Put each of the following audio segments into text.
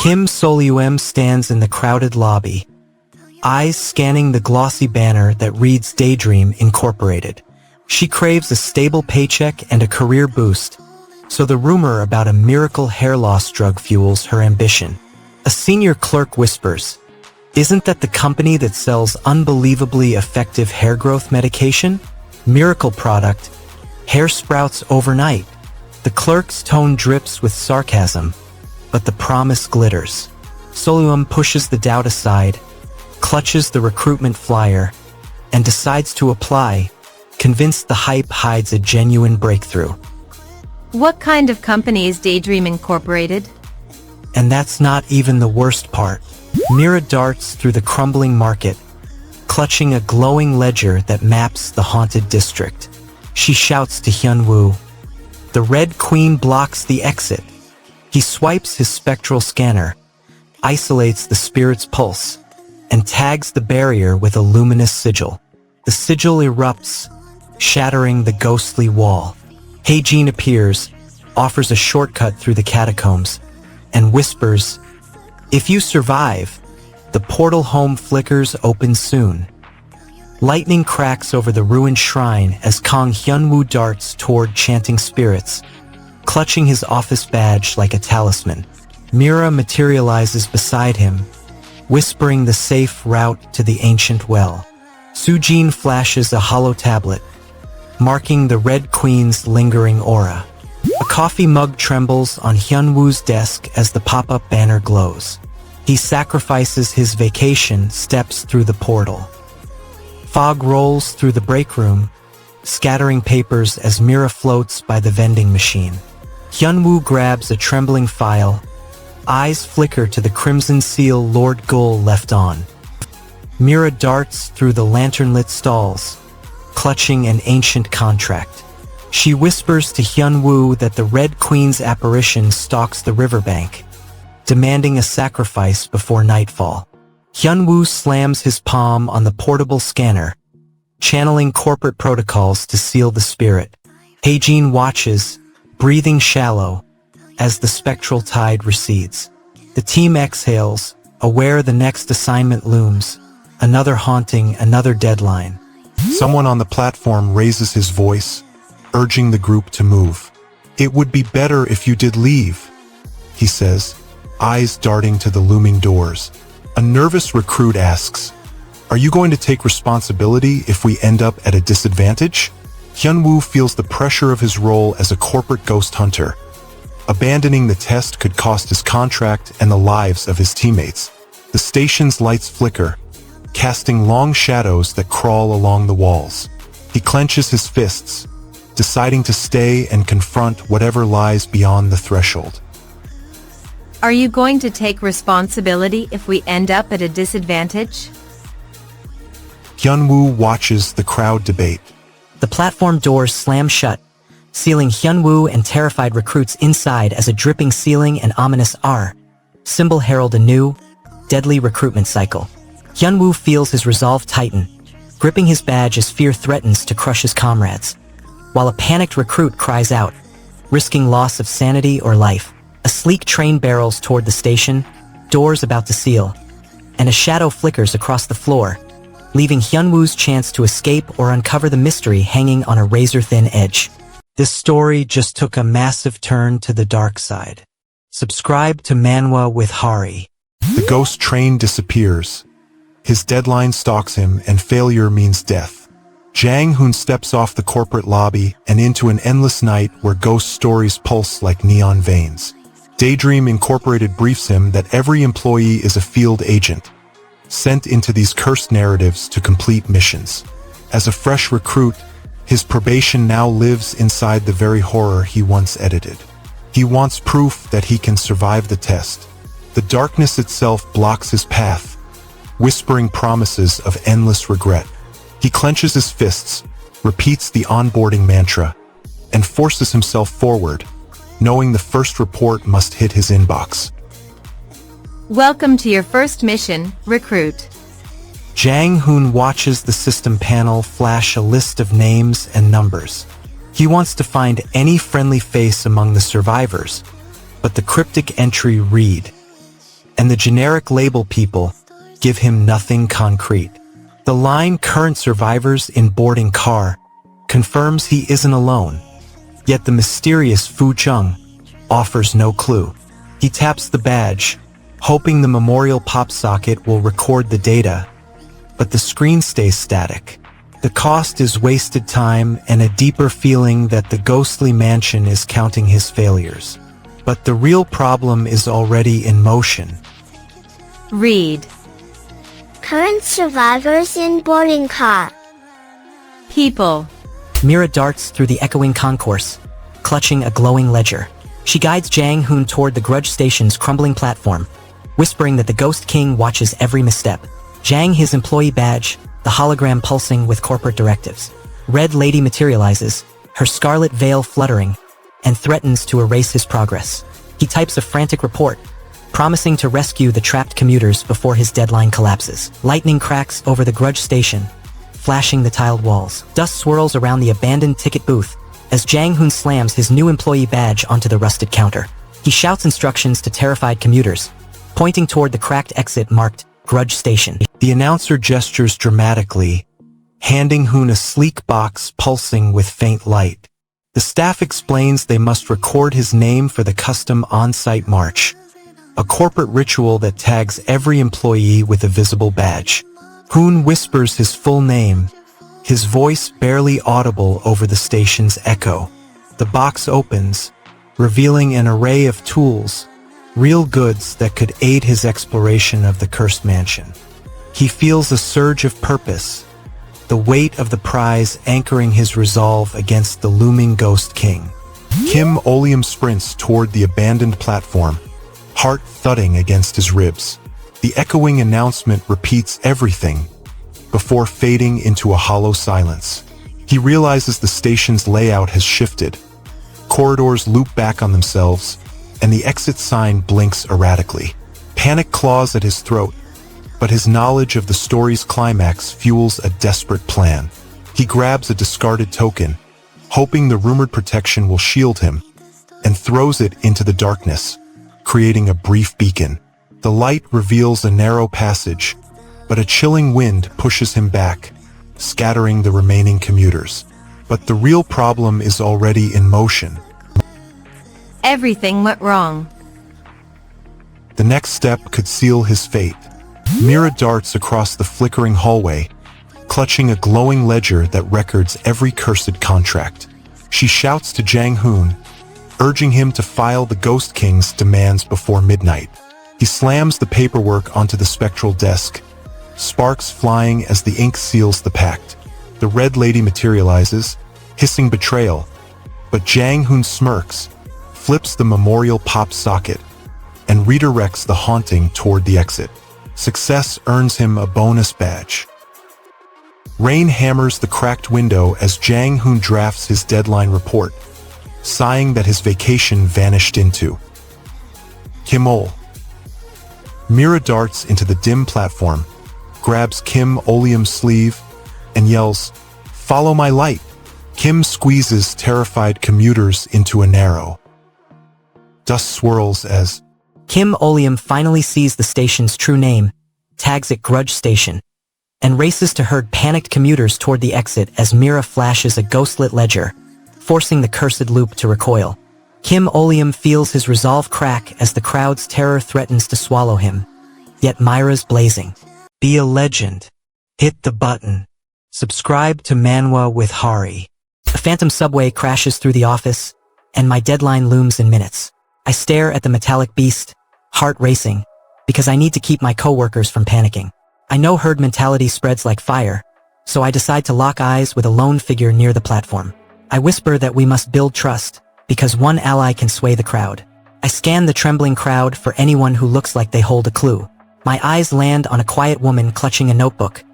Kim Solium stands in the crowded lobby, eyes scanning the glossy banner that reads Daydream Incorporated. She craves a stable paycheck and a career boost, so the rumor about a miracle hair loss drug fuels her ambition. A senior clerk whispers, "Isn't that the company that sells unbelievably effective hair growth medication? Miracle product, hair sprouts overnight." The clerk's tone drips with sarcasm, but the promise glitters. Solium pushes the doubt aside, clutches the recruitment flyer, and decides to apply, convinced the hype hides a genuine breakthrough. What kind of company is Daydream Incorporated? And that's not even the worst part. Mira darts through the crumbling market, clutching a glowing ledger that maps the haunted district. She shouts to Hyunwoo. The Red Queen blocks the exit. He swipes his spectral scanner, isolates the spirit's pulse, and tags the barrier with a luminous sigil. The sigil erupts, shattering the ghostly wall. Heijin appears, offers a shortcut through the catacombs, and whispers, "If you survive, the portal home flickers open soon." Lightning cracks over the ruined shrine as Kang Hyunwoo darts toward chanting spirits, clutching his office badge like a talisman. Mira materializes beside him, whispering the safe route to the ancient well. Sujin flashes a hollow tablet, marking the Red Queen's lingering aura. A coffee mug trembles on Hyunwoo's desk as the pop-up banner glows. He sacrifices his vacation steps through the portal. Fog rolls through the break room, scattering papers as Mira floats by the vending machine. Hyunwoo grabs a trembling file, eyes flicker to the crimson seal Lord Gull left on. Mira darts through the lantern-lit stalls, clutching an ancient contract. She whispers to Hyunwoo that the Red Queen's apparition stalks the riverbank, demanding a sacrifice before nightfall. Hyunwoo slams his palm on the portable scanner, channeling corporate protocols to seal the spirit. Heijin watches, breathing shallow, as the spectral tide recedes. The team exhales, aware the next assignment looms, another haunting, another deadline. Someone on the platform raises his voice, urging the group to move. "It would be better if you did leave," he says, eyes darting to the looming doors. A nervous recruit asks, "Are you going to take responsibility if we end up at a disadvantage?" Hyunwoo feels the pressure of his role as a corporate ghost hunter. Abandoning the test could cost his contract and the lives of his teammates. The station's lights flicker, casting long shadows that crawl along the walls. He clenches his fists, deciding to stay and confront whatever lies beyond the threshold. Are you going to take responsibility if we end up at a disadvantage? Hyunwoo watches the crowd debate. The platform doors slam shut, sealing Hyunwoo and terrified recruits inside as a dripping ceiling and ominous R symbol herald a new, deadly recruitment cycle. Hyunwoo feels his resolve tighten, gripping his badge as fear threatens to crush his comrades, while a panicked recruit cries out, risking loss of sanity or life. A sleek train barrels toward the station, doors about to seal, and a shadow flickers across the floor, leaving Hyunwoo's chance to escape or uncover the mystery hanging on a razor-thin edge. This story just took a massive turn to the dark side. Subscribe to Manwa with Hari. The ghost train disappears. His deadline stalks him, and failure means death. Jang Hoon steps off the corporate lobby and into an endless night where ghost stories pulse like neon veins. Daydream Incorporated briefs him that every employee is a field agent, sent into these cursed narratives to complete missions. As a fresh recruit, his probation now lives inside the very horror he once edited. He wants proof that he can survive the test. The darkness itself blocks his path, whispering promises of endless regret. He clenches his fists, repeats the onboarding mantra, and forces himself forward, knowing the first report must hit his inbox. Welcome to your first mission, recruit. Jang Hoon watches the system panel flash a list of names and numbers. He wants to find any friendly face among the survivors, but the cryptic entry read, and the generic label people give him nothing concrete. The line "current survivors in boarding car" confirms he isn't alone, yet the mysterious Fu Chung offers no clue. He taps the badge, hoping the memorial pop socket will record the data, but the screen stays static. The cost is wasted time and a deeper feeling that the ghostly mansion is counting his failures. But the real problem is already in motion. Read. Current survivors in boarding car. People. Mira darts through the echoing concourse, clutching a glowing ledger. She guides Jang Hoon toward the grudge station's crumbling platform, whispering that the Ghost King watches every misstep. Jang his employee badge, the hologram pulsing with corporate directives. Red Lady materializes, her scarlet veil fluttering, and threatens to erase his progress. He types a frantic report, promising to rescue the trapped commuters before his deadline collapses. Lightning cracks over the grudge station, flashing the tiled walls. Dust swirls around the abandoned ticket booth as Jang Hoon slams his new employee badge onto the rusted counter. He shouts instructions to terrified commuters, pointing toward the cracked exit marked Grudge Station. The announcer gestures dramatically, handing Hoon a sleek box pulsing with faint light. The staff explains they must record his name for the custom on-site march, a corporate ritual that tags every employee with a visible badge. Hoon whispers his full name, his voice barely audible over the station's echo. The box opens, revealing an array of tools, real goods that could aid his exploration of the cursed mansion. He feels a surge of purpose, the weight of the prize anchoring his resolve against the looming Ghost King. Kim Oleum sprints toward the abandoned platform, heart thudding against his ribs. The echoing announcement repeats everything before fading into a hollow silence. He realizes the station's layout has shifted. Corridors loop back on themselves, and the exit sign blinks erratically. Panic claws at his throat, but his knowledge of the story's climax fuels a desperate plan. He grabs a discarded token, hoping the rumored protection will shield him, and throws it into the darkness, creating a brief beacon. The light reveals a narrow passage, but a chilling wind pushes him back, scattering the remaining commuters. But the real problem is already in motion. Everything went wrong. The next step could seal his fate. Mira darts across the flickering hallway, clutching a glowing ledger that records every cursed contract. She shouts to Jang Hoon, urging him to file the Ghost King's demands before midnight. He slams the paperwork onto the spectral desk, sparks flying as the ink seals the pact. The Red Lady materializes, hissing betrayal, but Jang Hoon smirks, flips the memorial pop socket, and redirects the haunting toward the exit. Success earns him a bonus badge. Rain hammers the cracked window as Jang Hoon drafts his deadline report, sighing that his vacation vanished into Kim Ol. Mira darts into the dim platform, grabs Kim Oleum's sleeve, and yells, "Follow my light!" Kim squeezes terrified commuters into a narrow. Dust swirls as Kim Oleum finally sees the station's true name, tags it Grudge Station, and races to herd panicked commuters toward the exit as Mira flashes a ghostlit ledger, forcing the cursed loop to recoil. Kim Oleum feels his resolve crack as the crowd's terror threatens to swallow him, yet Myra's blazing. Be a legend. Hit the button. Subscribe to Manwa with Hari. A phantom subway crashes through the office, and my deadline looms in minutes. I stare at the metallic beast, heart racing, because I need to keep my coworkers from panicking. I know herd mentality spreads like fire, so I decide to lock eyes with a lone figure near the platform. I whisper that we must build trust, because one ally can sway the crowd. I scan the trembling crowd for anyone who looks like they hold a clue. My eyes land on a quiet woman clutching a notebook.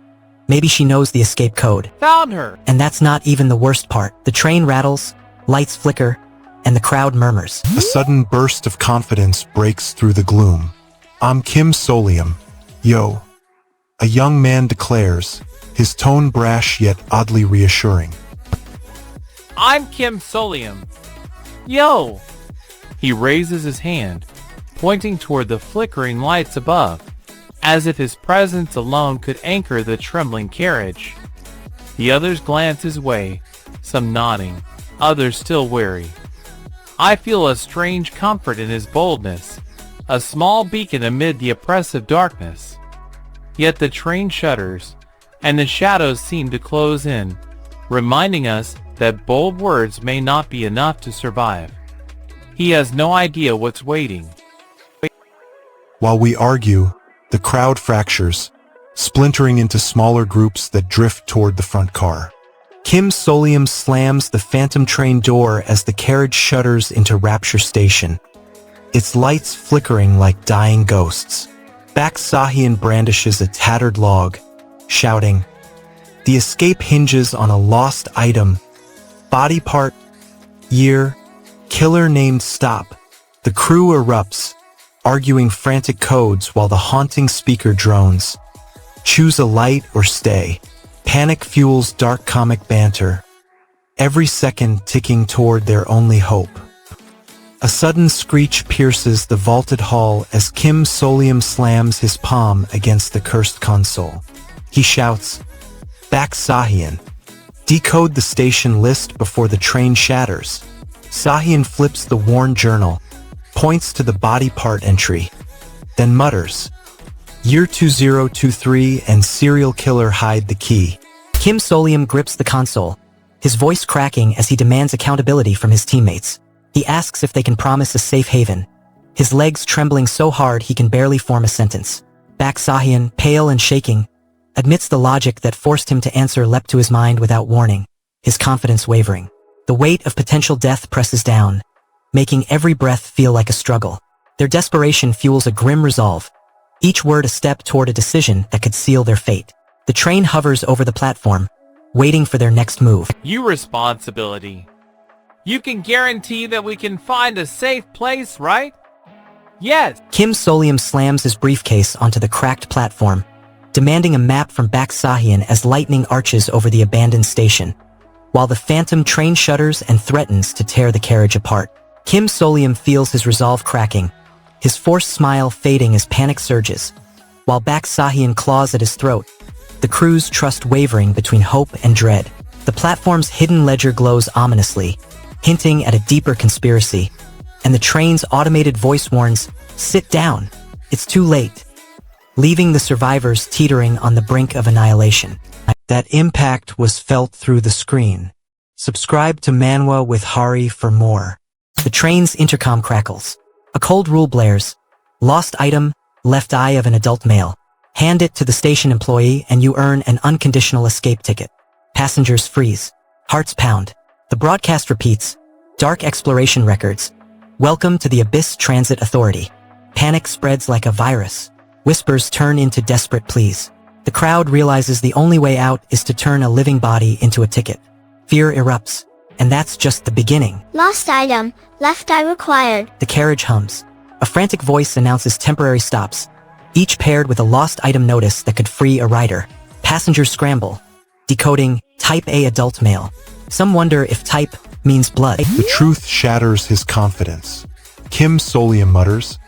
Maybe she knows the escape code. Found her! And that's not even the worst part. The train rattles, lights flicker, and the crowd murmurs. a sudden burst of confidence breaks through the gloom. "I'm Kim Solium. Yo," a young man declares, his tone brash yet oddly reassuring. I'm Kim Solium. Yo! He raises his hand, pointing toward the flickering lights above, as if his presence alone could anchor the trembling carriage. The others glance his way, some nodding, others still wary. I feel a strange comfort in his boldness, a small beacon amid the oppressive darkness. Yet the train shudders, and the shadows seem to close in, reminding us that bold words may not be enough to survive. He has no idea what's waiting. While we argue, the crowd fractures, splintering into smaller groups that drift toward the front car. Kim Solium slams the phantom train door as the carriage shudders into Rapture Station, its lights flickering like dying ghosts. Bak Sahian brandishes a tattered log, shouting, "The escape hinges on a lost item. Body part, year, killer named stop." The crew erupts, arguing frantic codes while the haunting speaker drones. Choose a light or stay. Panic fuels dark comic banter, every second ticking toward their only hope. A sudden screech pierces the vaulted hall as Kim Solium slams his palm against the cursed console. He shouts, "Bak Sahian. Decode the station list before the train shatters." Sahian flips the worn journal, points to the body part entry, then mutters, "Year 2023 and serial killer hide the key." Kim Solium grips the console, his voice cracking as he demands accountability from his teammates. He asks if they can promise a safe haven, his legs trembling so hard he can barely form a sentence. Bak Sahian, pale and shaking, admits the logic that forced him to answer leapt to his mind without warning, his confidence wavering. The weight of potential death presses down, making every breath feel like a struggle. Their desperation fuels a grim resolve, each word a step toward a decision that could seal their fate. The train hovers over the platform, waiting for their next move. You responsibility. You can guarantee that we can find a safe place, right? Yes. Kim Solium slams his briefcase onto the cracked platform, demanding a map from Bak Sahian as lightning arches over the abandoned station, while the phantom train shudders and threatens to tear the carriage apart. Kim Solium feels his resolve cracking, his forced smile fading as panic surges, while Bak Sahian claws at his throat, the crew's trust wavering between hope and dread. The platform's hidden ledger glows ominously, hinting at a deeper conspiracy, and the train's automated voice warns, "Sit down, it's too late," leaving the survivors teetering on the brink of annihilation. That impact was felt through the screen. Subscribe to Manwa with Hari for more. The train's intercom crackles. A cold rule blares. Lost item, left eye of an adult male. Hand it to the station employee and you earn an unconditional escape ticket. Passengers freeze. Hearts pound. The broadcast repeats. Dark exploration records. Welcome to the Abyss Transit Authority. Panic spreads like a virus. Whispers turn into desperate pleas. The crowd realizes the only way out is to turn a living body into a ticket. Fear erupts. And that's just the beginning. Lost item, left eye required. The carriage hums. A frantic voice announces temporary stops, each paired with a lost item notice that could free a rider. Passengers scramble, decoding type A adult male. Some wonder if type means blood. The truth shatters his confidence. Kim Solium mutters,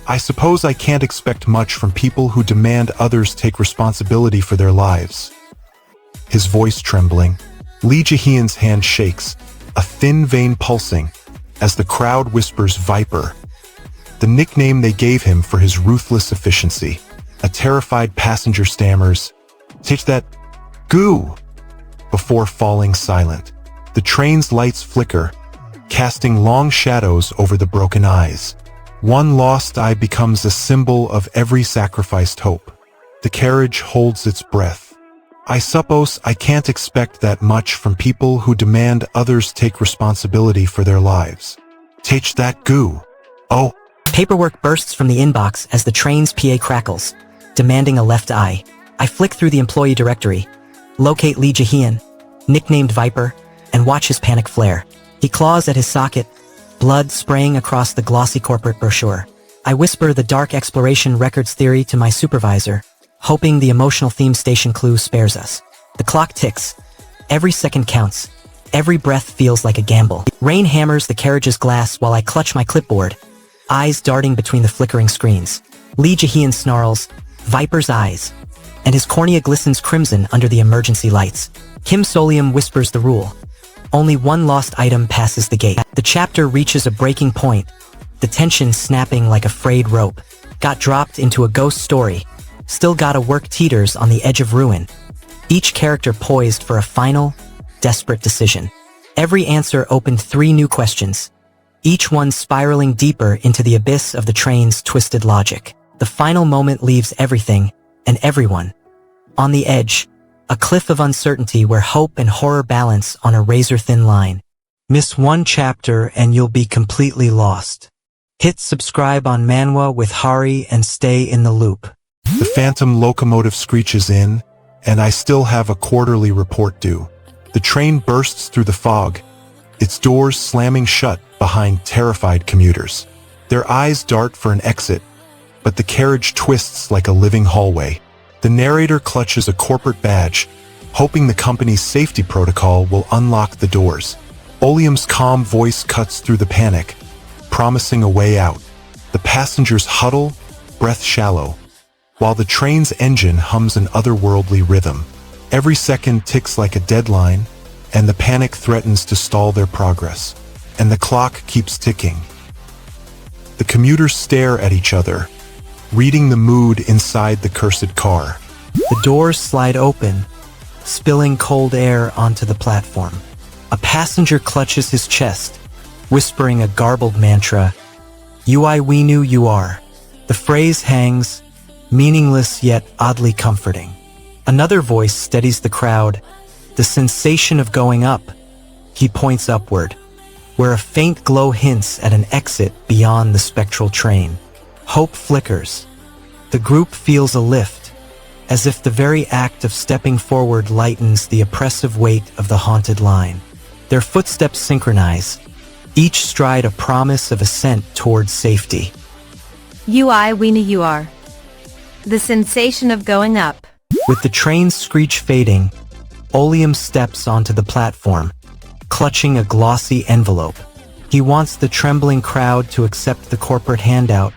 "I suppose I can't expect much from people who demand others take responsibility for their lives." His voice trembling, Lee Jae-hyun's hand shakes, a thin vein pulsing, as the crowd whispers Viper, the nickname they gave him for his ruthless efficiency. A terrified passenger stammers, "Take that, goo!" before falling silent. The train's lights flicker, casting long shadows over the broken eyes. One lost eye becomes a symbol of every sacrificed hope. The carriage holds its breath. I suppose I can't expect that much from people who demand others take responsibility for their lives. Take that goo. Oh. Paperwork bursts from the inbox as the train's PA crackles, demanding a left eye. I flick through the employee directory, locate Lee Jae-hyun, nicknamed Viper, and watch his panic flare. He claws at his socket, blood spraying across the glossy corporate brochure. I whisper the dark exploration records theory to my supervisor, hoping the emotional theme station clue spares us. The clock ticks. Every second counts. Every breath feels like a gamble. Rain hammers the carriage's glass while I clutch my clipboard, eyes darting between the flickering screens. Lee Jae-hyun snarls, "Viper's eyes," and his cornea glistens crimson under the emergency lights. Kim Solium whispers the rule. Only one lost item passes the gate. The chapter reaches a breaking point, the tension snapping like a frayed rope. Got dropped into a ghost story. Still gotta work teeters on the edge of ruin. Each character poised for a final, desperate decision. Every answer opened 3 new questions, each one spiraling deeper into the abyss of the train's twisted logic. The final moment leaves everything, and everyone, on the edge, a cliff of uncertainty where hope and horror balance on a razor-thin line. Miss one chapter and you'll be completely lost. Hit subscribe on Manwa with Hari and stay in the loop. The phantom locomotive screeches in, and I still have a quarterly report due. The train bursts through the fog, its doors slamming shut behind terrified commuters. Their eyes dart for an exit, but the carriage twists like a living hallway. The narrator clutches a corporate badge, hoping the company's safety protocol will unlock the doors. Oleum's calm voice cuts through the panic, promising a way out. The passengers huddle, breath shallow, while the train's engine hums an otherworldly rhythm. Every second ticks like a deadline, and the panic threatens to stall their progress. And the clock keeps ticking. The commuters stare at each other, reading the mood inside the cursed car. The doors slide open, spilling cold air onto the platform. A passenger clutches his chest, whispering a garbled mantra, "Ui we knew you are." The phrase hangs, meaningless yet oddly comforting. Another voice steadies the crowd, the sensation of going up. He points upward, where a faint glow hints at an exit beyond the spectral train. Hope flickers. The group feels a lift, as if the very act of stepping forward lightens the oppressive weight of the haunted line. Their footsteps synchronize, each stride a promise of ascent towards safety. Ui we knew you are. The sensation of going up. With the train's screech fading, Oleum steps onto the platform, clutching a glossy envelope. He wants the trembling crowd to accept the corporate handout,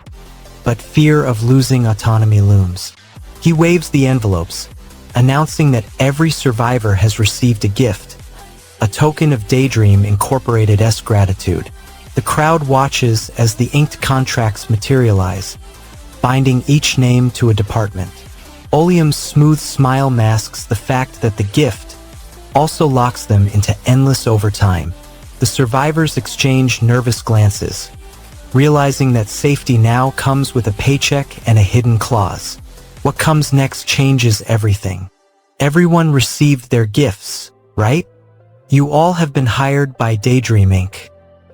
but fear of losing autonomy looms. He waves the envelopes, announcing that every survivor has received a gift, a token of Daydream Incorporated's gratitude. The crowd watches as the inked contracts materialize, binding each name to a department. Oleum's smooth smile masks the fact that the gift also locks them into endless overtime. The survivors exchange nervous glances, realizing that safety now comes with a paycheck and a hidden clause. What comes next changes everything. Everyone received their gifts, right? You all have been hired by Daydream Inc.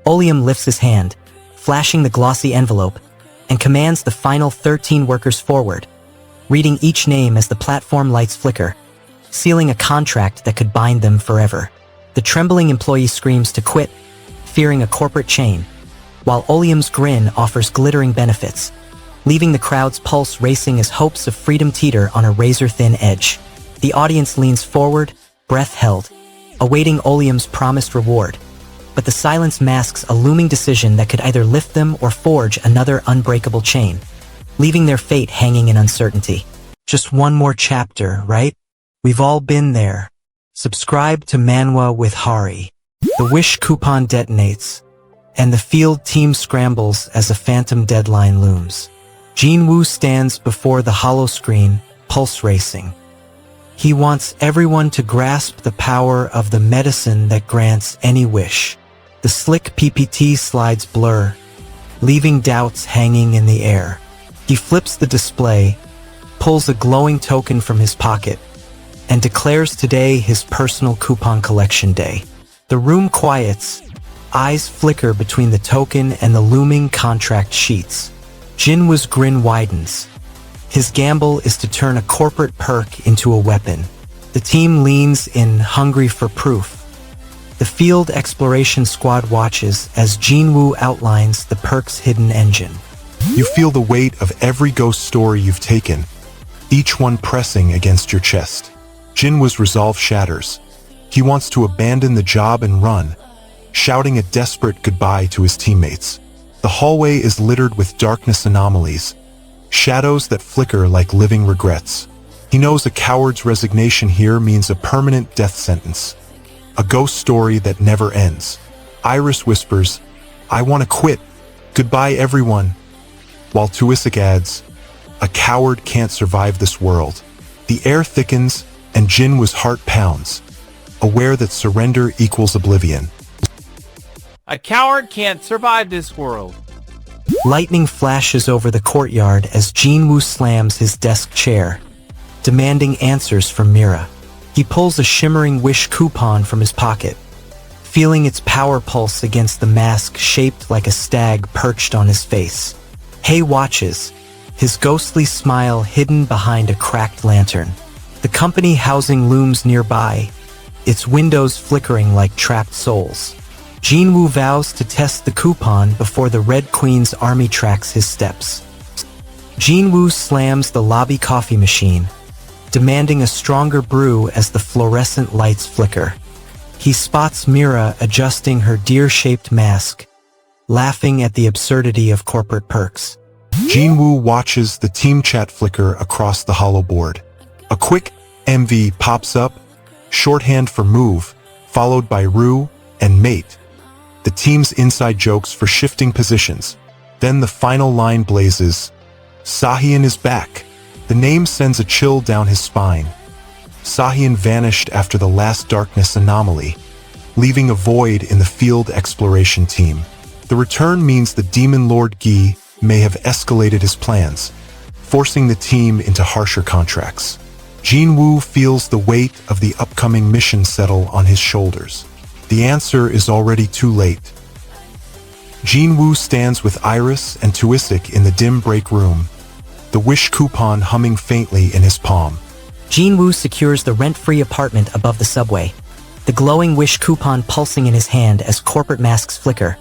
Oleum lifts his hand, flashing the glossy envelope, and commands the final 13 workers forward, reading each name as the platform lights flicker, sealing a contract that could bind them forever. The trembling employee screams to quit, fearing a corporate chain, while Oleum's grin offers glittering benefits, leaving the crowd's pulse racing as hopes of freedom teeter on a razor-thin edge. The audience leans forward, breath held, awaiting Oleum's promised reward, but the silence masks a looming decision that could either lift them or forge another unbreakable chain, leaving their fate hanging in uncertainty. Just one more chapter, right? We've all been there. Subscribe to Manwa with Hari. The wish coupon detonates, and the field team scrambles as a phantom deadline looms. Jinwoo stands before the hollow screen, pulse racing. He wants everyone to grasp the power of the medicine that grants any wish. The slick PPT slides blur, leaving doubts hanging in the air. He flips the display, pulls a glowing token from his pocket, and declares today his personal coupon collection day. The room quiets, eyes flicker between the token and the looming contract sheets. Jinwoo's grin widens. His gamble is to turn a corporate perk into a weapon. The team leans in, hungry for proof. The field exploration squad watches as Jinwoo outlines the perk's hidden engine. You feel the weight of every ghost story you've taken, each one pressing against your chest. Jinwoo's resolve shatters. He wants to abandon the job and run, shouting a desperate goodbye to his teammates. The hallway is littered with darkness anomalies, shadows that flicker like living regrets. He knows a coward's resignation here means a permanent death sentence. A ghost story that never ends. Iris whispers, "I want to quit. Goodbye, everyone." While Tuisik adds, "A coward can't survive this world." The air thickens, and Jinwoo's heart pounds, aware that surrender equals oblivion. A coward can't survive this world. Lightning flashes over the courtyard as Jinwoo slams his desk chair, demanding answers from Mira. He pulls a shimmering wish coupon from his pocket, feeling its power pulse against the mask shaped like a stag perched on his face. Hei watches, his ghostly smile hidden behind a cracked lantern. The company housing looms nearby, its windows flickering like trapped souls. Jinwoo vows to test the coupon before the Red Queen's army tracks his steps. Jinwoo slams the lobby coffee machine, demanding a stronger brew as the fluorescent lights flicker. He spots Mira adjusting her deer-shaped mask, laughing at the absurdity of corporate perks. Jinwoo watches the team chat flicker across the hollow board. A quick MV pops up, shorthand for move, followed by Ru and mate, the team's inside jokes for shifting positions. Then the final line blazes, "Sahian is back." The name sends a chill down his spine. Sahian vanished after the last darkness anomaly, leaving a void in the field exploration team. The return means the Demon Lord Gi may have escalated his plans, forcing the team into harsher contracts. Jinwoo feels the weight of the upcoming mission settle on his shoulders. The answer is already too late. Jinwoo stands with Iris and Tuisik in the dim break room, the wish coupon humming faintly in his palm. Jinwoo secures the rent-free apartment above the subway, the glowing wish coupon pulsing in his hand as corporate masks flicker,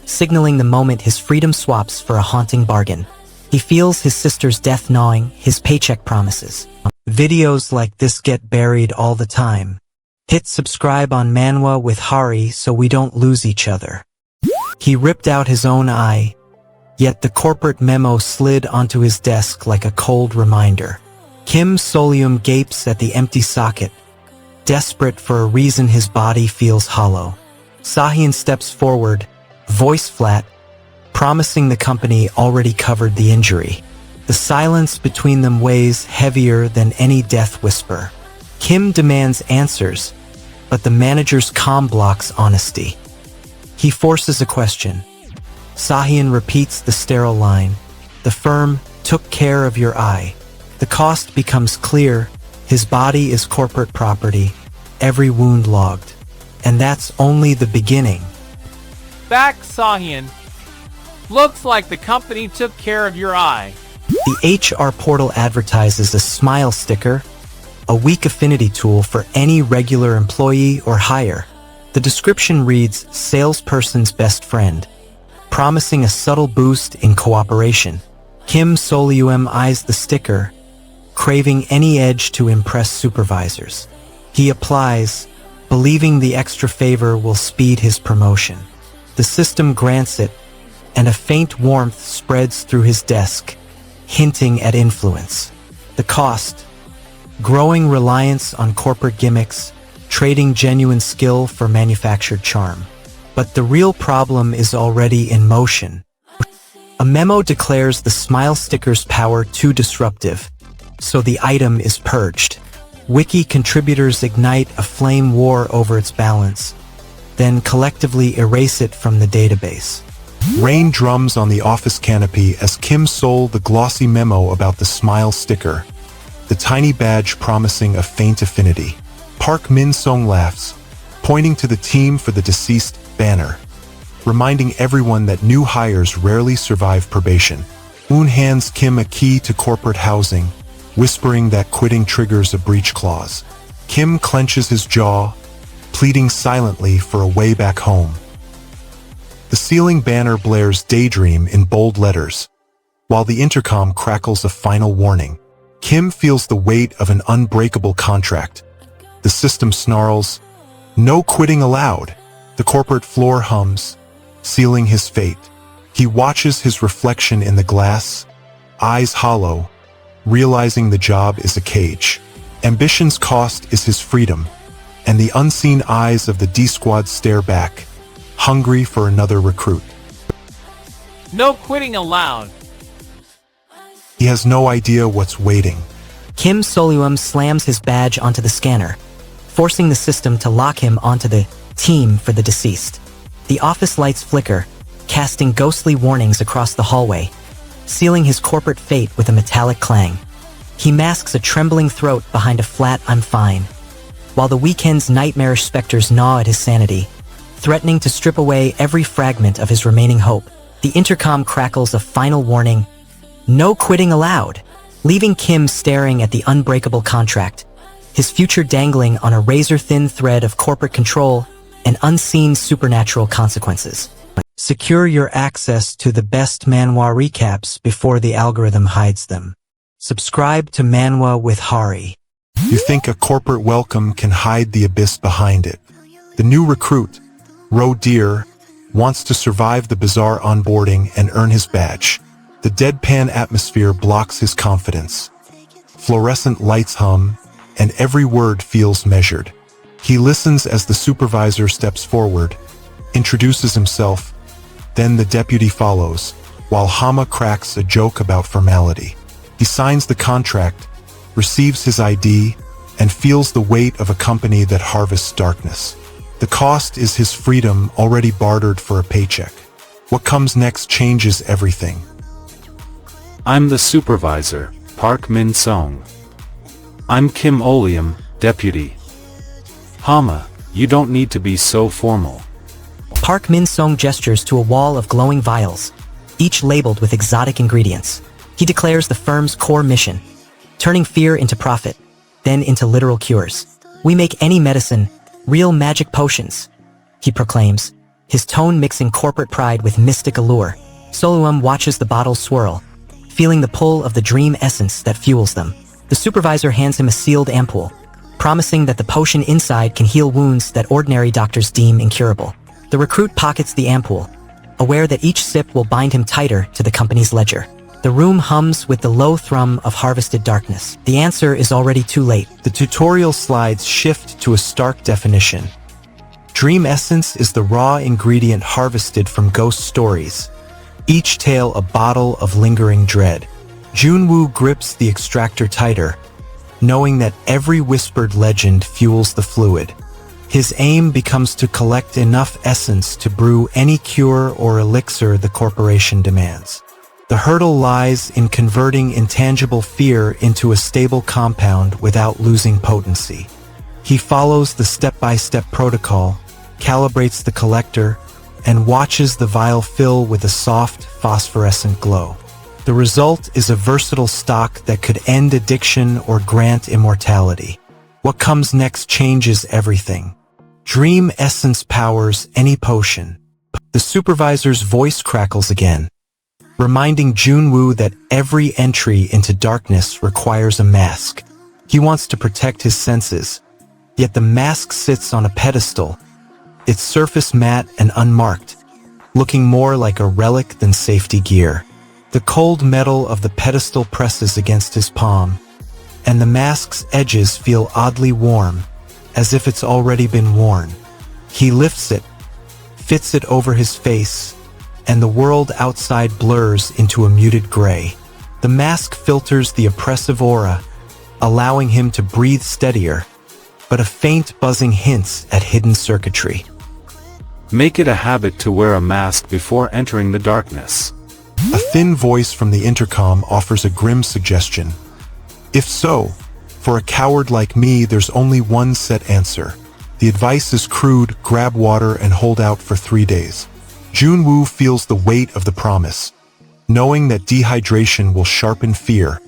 signaling the moment his freedom swaps for a haunting bargain. He feels his sister's death gnawing his paycheck promises. Videos like this get buried all the time. Hit subscribe on Manwa with Hari so we don't lose each other. He ripped out his own eye, yet the corporate memo slid onto his desk like a cold reminder. Kim Solium gapes at the empty socket, desperate for a reason his body feels hollow. Sahian steps forward, voice flat, promising the company already covered the injury. The silence between them weighs heavier than any death whisper. Kim demands answers, but the manager's calm blocks honesty. He forces a question. Sahian repeats the sterile line. The firm took care of your eye. The cost becomes clear. His body is corporate property, every wound logged. And that's only the beginning. Back, Sahian. Looks like the company took care of your eye. The HR portal advertises a smile sticker, a weak affinity tool for any regular employee or hire. The description reads, salesperson's best friend, promising a subtle boost in cooperation. Kim Solium eyes the sticker, craving any edge to impress supervisors. He applies, believing the extra favor will speed his promotion. The system grants it, and a faint warmth spreads through his desk, hinting at influence. The cost: growing reliance on corporate gimmicks, trading genuine skill for manufactured charm. But the real problem is already in motion. A memo declares the smile sticker's power too disruptive, so the item is purged. Wiki contributors ignite a flame war over its balance, then collectively erase it from the database. Rain drums on the office canopy as Kim sold the glossy memo about the smile sticker, the tiny badge promising a faint affinity. Park Min-sung laughs, pointing to the team for the deceased banner, reminding everyone that new hires rarely survive probation. Moon hands Kim a key to corporate housing, whispering that quitting triggers a breach clause. Kim clenches his jaw, pleading silently for a way back home. The ceiling banner blares Daydream in bold letters, while the intercom crackles a final warning. Kim feels the weight of an unbreakable contract. The system snarls, "No quitting allowed." The corporate floor hums, sealing his fate. He watches his reflection in the glass, eyes hollow, realizing the job is a cage. Ambition's cost is his freedom, and the unseen eyes of the D-Squad stare back, hungry for another recruit. No quitting allowed. He has no idea what's waiting. Kim Soluum slams his badge onto the scanner, forcing the system to lock him onto the team for the deceased. The office lights flicker, casting ghostly warnings across the hallway, sealing his corporate fate with a metallic clang. He masks a trembling throat behind a flat "I'm fine," while the weekend's nightmarish specters gnaw at his sanity, threatening to strip away every fragment of his remaining hope. The intercom crackles a final warning, "No quitting allowed," leaving Kim staring at the unbreakable contract, his future dangling on a razor-thin thread of corporate control and unseen supernatural consequences. Secure your access to the best Manhwa recaps before the algorithm hides them. Subscribe to Manwa with Hari. You think a corporate welcome can hide the abyss behind it? The new recruit, Ro Deer, wants to survive the bizarre onboarding and earn his badge. The deadpan atmosphere blocks his confidence. Fluorescent lights hum, and every word feels measured. He listens as the supervisor steps forward, introduces himself, then the deputy follows, while Hama cracks a joke about formality. He signs the contract, receives his ID, and feels the weight of a company that harvests darkness. The cost is his freedom already bartered for a paycheck. What comes next changes everything. I'm the supervisor, Park Min Song. I'm Kim Oleum, deputy. Hama, you don't need to be so formal. Park Min Song gestures to a wall of glowing vials, each labeled with exotic ingredients. He declares the firm's core mission, turning fear into profit, then into literal cures. "We make any medicine, real magic potions," he proclaims, his tone mixing corporate pride with mystic allure. Soluum watches the bottles swirl, feeling the pull of the dream essence that fuels them. The supervisor hands him a sealed ampoule, promising that the potion inside can heal wounds that ordinary doctors deem incurable. The recruit pockets the ampoule, aware that each sip will bind him tighter to the company's ledger. The room hums with the low thrum of harvested darkness. The answer is already too late. The tutorial slides shift to a stark definition. Dream essence is the raw ingredient harvested from ghost stories, each tale a bottle of lingering dread. Junwoo grips the extractor tighter, knowing that every whispered legend fuels the fluid. His aim becomes to collect enough essence to brew any cure or elixir the corporation demands. The hurdle lies in converting intangible fear into a stable compound without losing potency. He follows the step-by-step protocol, calibrates the collector, and watches the vial fill with a soft, phosphorescent glow. The result is a versatile stock that could end addiction or grant immortality. What comes next changes everything. Dream essence powers any potion. The supervisor's voice crackles again, reminding Junwoo that every entry into darkness requires a mask. He wants to protect his senses, yet the mask sits on a pedestal, its surface matte and unmarked, looking more like a relic than safety gear. The cold metal of the pedestal presses against his palm, and the mask's edges feel oddly warm, as if it's already been worn. He lifts it, fits it over his face, and the world outside blurs into a muted gray. The mask filters the oppressive aura, allowing him to breathe steadier, but a faint buzzing hints at hidden circuitry. Make it a habit to wear a mask before entering the darkness. A thin voice from the intercom offers a grim suggestion. If so, for a coward like me, there's only one set answer. The advice is crude: grab water and hold out for 3 days. Junwoo feels the weight of the promise, knowing that dehydration will sharpen fear,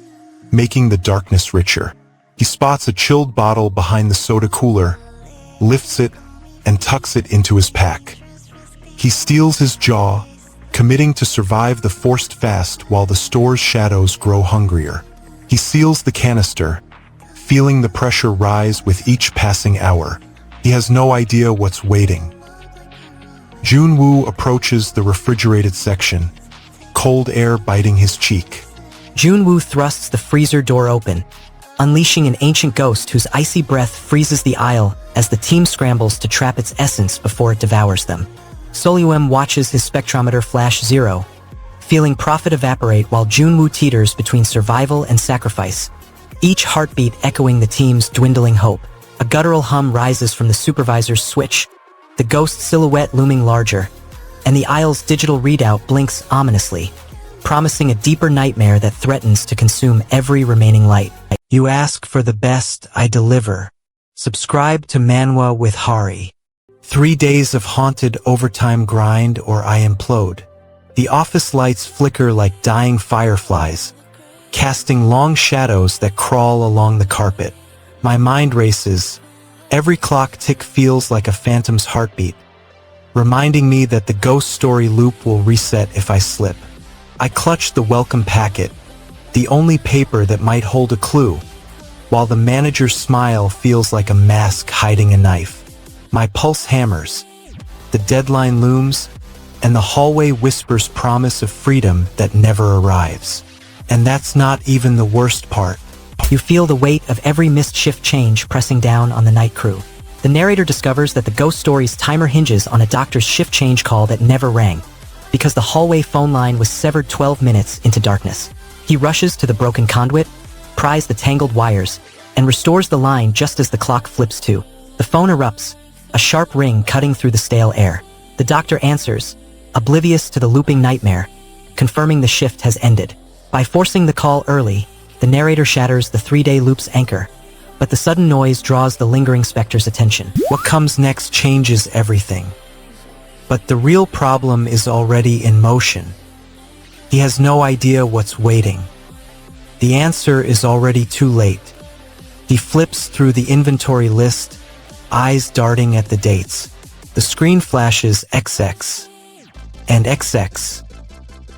making the darkness richer. He spots a chilled bottle behind the soda cooler, lifts it, and tucks it into his pack. He steels his jaw, committing to survive the forced fast while the store's shadows grow hungrier. He seals the canister, feeling the pressure rise with each passing hour. He has no idea what's waiting. Junwoo approaches the refrigerated section, cold air biting his cheek. Junwoo thrusts the freezer door open, unleashing an ancient ghost whose icy breath freezes the aisle as the team scrambles to trap its essence before it devours them. Soluem watches his spectrometer flash 0, feeling profit evaporate while Junwoo teeters between survival and sacrifice, each heartbeat echoing the team's dwindling hope. A guttural hum rises from the supervisor's switch, the ghost silhouette looming larger, and the aisle's digital readout blinks ominously, promising a deeper nightmare that threatens to consume every remaining light. You ask for the best, I deliver. Subscribe to Manwa with Hari. 3 days of haunted overtime grind or I implode. The office lights flicker like dying fireflies, casting long shadows that crawl along the carpet. My mind races. Every clock tick feels like a phantom's heartbeat, reminding me that the ghost story loop will reset if I slip. I clutch the welcome packet, the only paper that might hold a clue, while the manager's smile feels like a mask hiding a knife. My pulse hammers, the deadline looms, and the hallway whispers promise of freedom that never arrives. And that's not even the worst part. You feel the weight of every missed shift change pressing down on the night crew. The narrator discovers that the ghost story's timer hinges on a doctor's shift change call that never rang, because the hallway phone line was severed 12 minutes into darkness. He rushes to the broken conduit, pries the tangled wires, and restores the line just as the clock flips to. The phone erupts, a sharp ring cutting through the stale air. The doctor answers, oblivious to the looping nightmare, confirming the shift has ended. By forcing the call early, the narrator shatters the 3-day loop's anchor, but the sudden noise draws the lingering specter's attention. What comes next changes everything. But the real problem is already in motion. He has no idea what's waiting. The answer is already too late. He flips through the inventory list, eyes darting at the dates. The screen flashes XX and XX.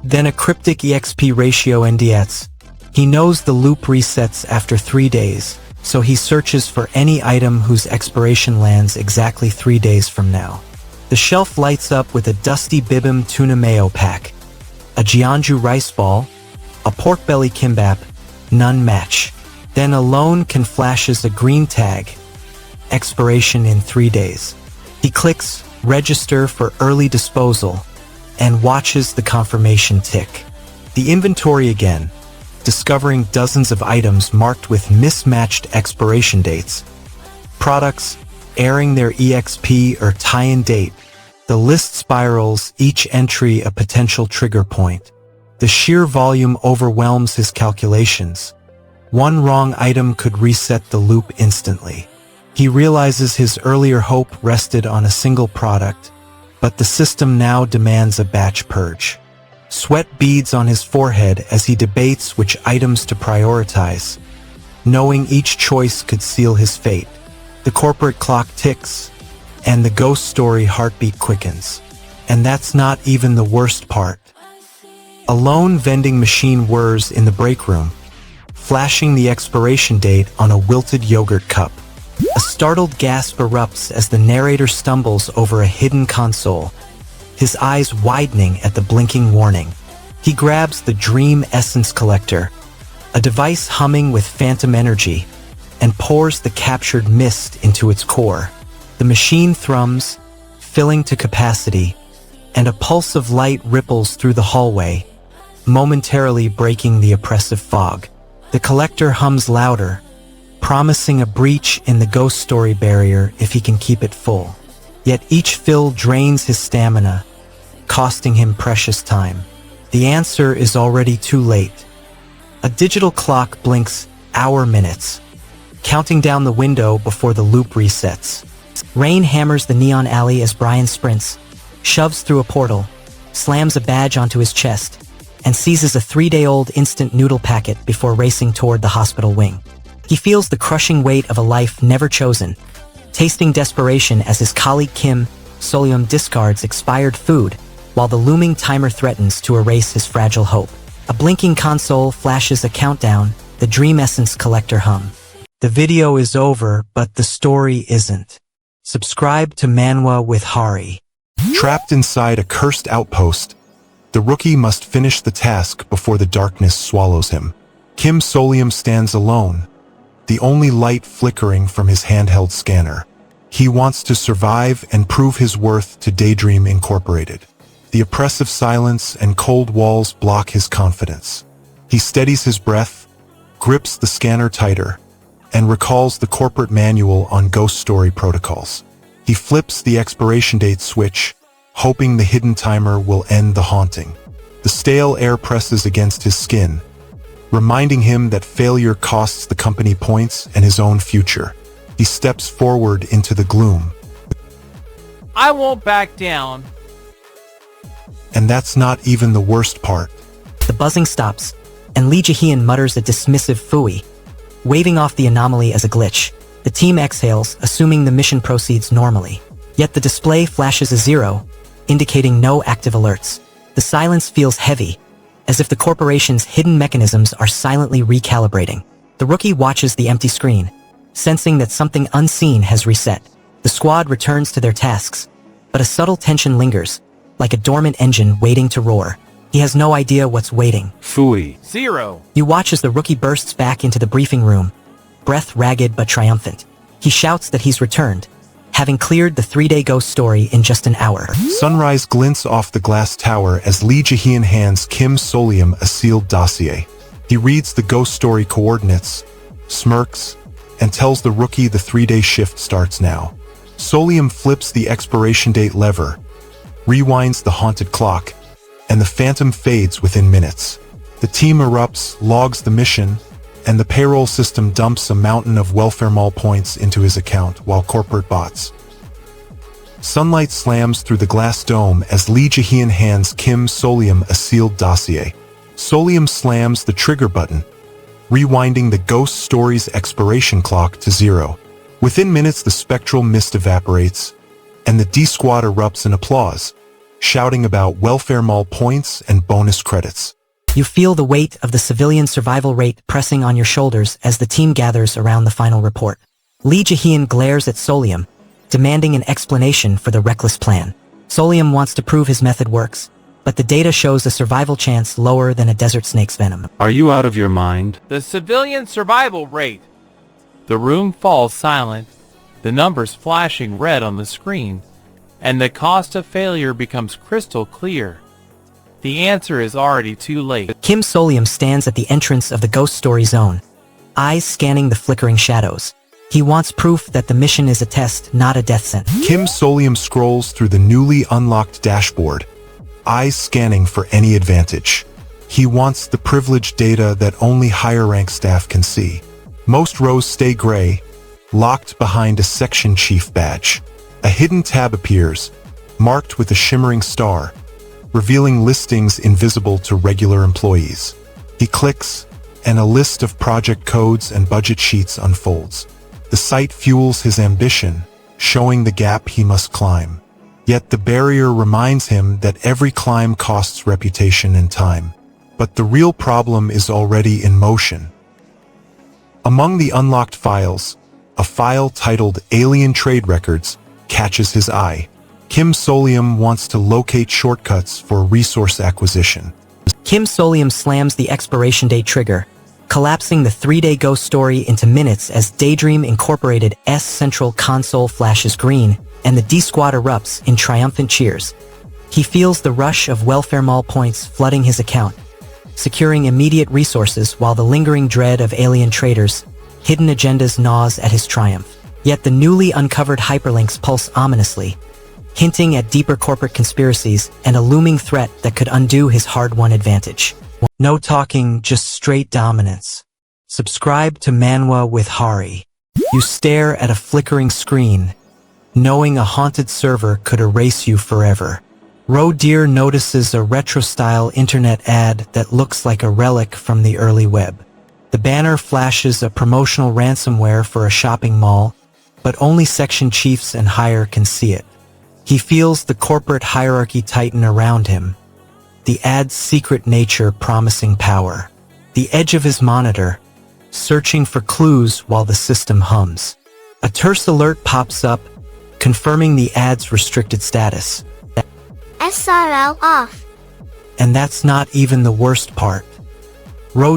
Then a cryptic EXP ratio NDS. He knows the loop resets after 3 days, so he searches for any item whose expiration lands exactly 3 days from now. The shelf lights up with a dusty Bibim tuna mayo pack, a Jeonju rice ball, a pork belly kimbap, none match. Then alone can flashes a green tag, expiration in 3 days. He clicks register for early disposal and watches the confirmation tick. The inventory again, discovering dozens of items marked with mismatched expiration dates. Products airing their EXP or tie-in date. The list spirals, each entry a potential trigger point. The sheer volume overwhelms his calculations. One wrong item could reset the loop instantly. He realizes his earlier hope rested on a single product, but the system now demands a batch purge. Sweat beads on his forehead as he debates which items to prioritize, knowing each choice could seal his fate. The corporate clock ticks, and the ghost story heartbeat quickens. And that's not even the worst part. A lone vending machine whirs in the break room, flashing the expiration date on a wilted yogurt cup. A startled gasp erupts as the narrator stumbles over a hidden console, his eyes widening at the blinking warning. He grabs the Dream Essence Collector, a device humming with phantom energy, and pours the captured mist into its core. The machine thrums, filling to capacity, and a pulse of light ripples through the hallway, momentarily breaking the oppressive fog. The collector hums louder, promising a breach in the ghost story barrier if he can keep it full. Yet each fill drains his stamina, costing him precious time. The answer is already too late. A digital clock blinks hour minutes, counting down the window before the loop resets. Rain hammers the neon alley as Brian sprints, shoves through a portal, slams a badge onto his chest, and seizes a 3-day-old instant noodle packet before racing toward the hospital wing. He feels the crushing weight of a life never chosen, tasting desperation as his colleague Kim Solium discards expired food, while the looming timer threatens to erase his fragile hope. A blinking console flashes a countdown, the Dream Essence Collector hum. The video is over, but the story isn't. Subscribe to Manwa with Hari. Trapped inside a cursed outpost, The rookie must finish the task before the darkness swallows him. Kim Solium stands alone, the only light flickering from his handheld scanner. He wants to survive and prove his worth to Daydream Incorporated. The oppressive silence and cold walls block his confidence. He steadies his breath, grips the scanner tighter, and recalls the corporate manual on ghost story protocols. He flips the expiration date switch, hoping the hidden timer will end the haunting. The stale air presses against his skin, reminding him that failure costs the company points and his own future. He steps forward into the gloom. I won't back down. And that's not even the worst part. The buzzing stops, and Lee Jae-hyun mutters a dismissive phooey, waving off the anomaly as a glitch. The team exhales, assuming the mission proceeds normally. Yet the display flashes a 0, indicating no active alerts. The silence feels heavy, as if the corporation's hidden mechanisms are silently recalibrating. The rookie watches the empty screen, sensing that something unseen has reset. The squad returns to their tasks, but a subtle tension lingers, like a dormant engine waiting to roar. He has no idea what's waiting. Phooey. 0. You watch as the rookie bursts back into the briefing room, breath ragged but triumphant. He shouts that he's returned, having cleared the 3-day ghost story in just an hour. Sunrise glints off the glass tower as Lee Jae-hyun hands Kim Solium a sealed dossier. He reads the ghost story coordinates, smirks, and tells the rookie the 3-day shift starts now. Solium flips the expiration date lever, rewinds the haunted clock, and the phantom fades within minutes. The team erupts, logs the mission, and the payroll system dumps a mountain of welfare mall points into his account while corporate bots. Sunlight slams through the glass dome as Lee Jae-hyun hands Kim Solium a sealed dossier. Solium slams the trigger button, rewinding the ghost story's expiration clock to 0. Within minutes, the spectral mist evaporates, and the D-Squad erupts in applause, shouting about welfare mall points and bonus credits. You feel the weight of the civilian survival rate pressing on your shoulders as the team gathers around the final report. Lee Jae-hyun glares at Solium, demanding an explanation for the reckless plan. Solium wants to prove his method works, but the data shows a survival chance lower than a desert snake's venom. Are you out of your mind? The civilian survival rate. The room falls silent, the numbers flashing red on the screen, and the cost of failure becomes crystal clear. The answer is already too late. Kim Solium stands at the entrance of the ghost story zone, eyes scanning the flickering shadows. He wants proof that the mission is a test, not a death sentence. Kim Solium scrolls through the newly unlocked dashboard, eyes scanning for any advantage. He wants the privileged data that only higher-rank staff can see. Most rows stay gray, locked behind a section chief badge. A hidden tab appears, marked with a shimmering star, revealing listings invisible to regular employees. He clicks, and a list of project codes and budget sheets unfolds. The site fuels his ambition, showing the gap he must climb. Yet the barrier reminds him that every climb costs reputation and time. But the real problem is already in motion. Among the unlocked files, a file titled Alien Trade Records catches his eye. Kim Solium wants to locate shortcuts for resource acquisition. Kim Solium slams the expiration date trigger, collapsing the 3-day ghost story into minutes as Daydream Incorporated's central console flashes green and the D-Squad erupts in triumphant cheers. He feels the rush of welfare mall points flooding his account, securing immediate resources while the lingering dread of alien traders' hidden agendas gnaws at his triumph. Yet the newly uncovered hyperlinks pulse ominously, hinting at deeper corporate conspiracies and a looming threat that could undo his hard-won advantage. No talking, just straight dominance. Subscribe to Manwa with Hari. You stare at a flickering screen, knowing a haunted server could erase you forever. Rodeer notices a retro-style internet ad that looks like a relic from the early web. The banner flashes a promotional ransomware for a shopping mall, but only section chiefs and higher can see it. He feels the corporate hierarchy tighten around him, the ad's secret nature promising power. The edge of his monitor, searching for clues while the system hums. A terse alert pops up, confirming the ad's restricted status. SRL off. And that's not even the worst part.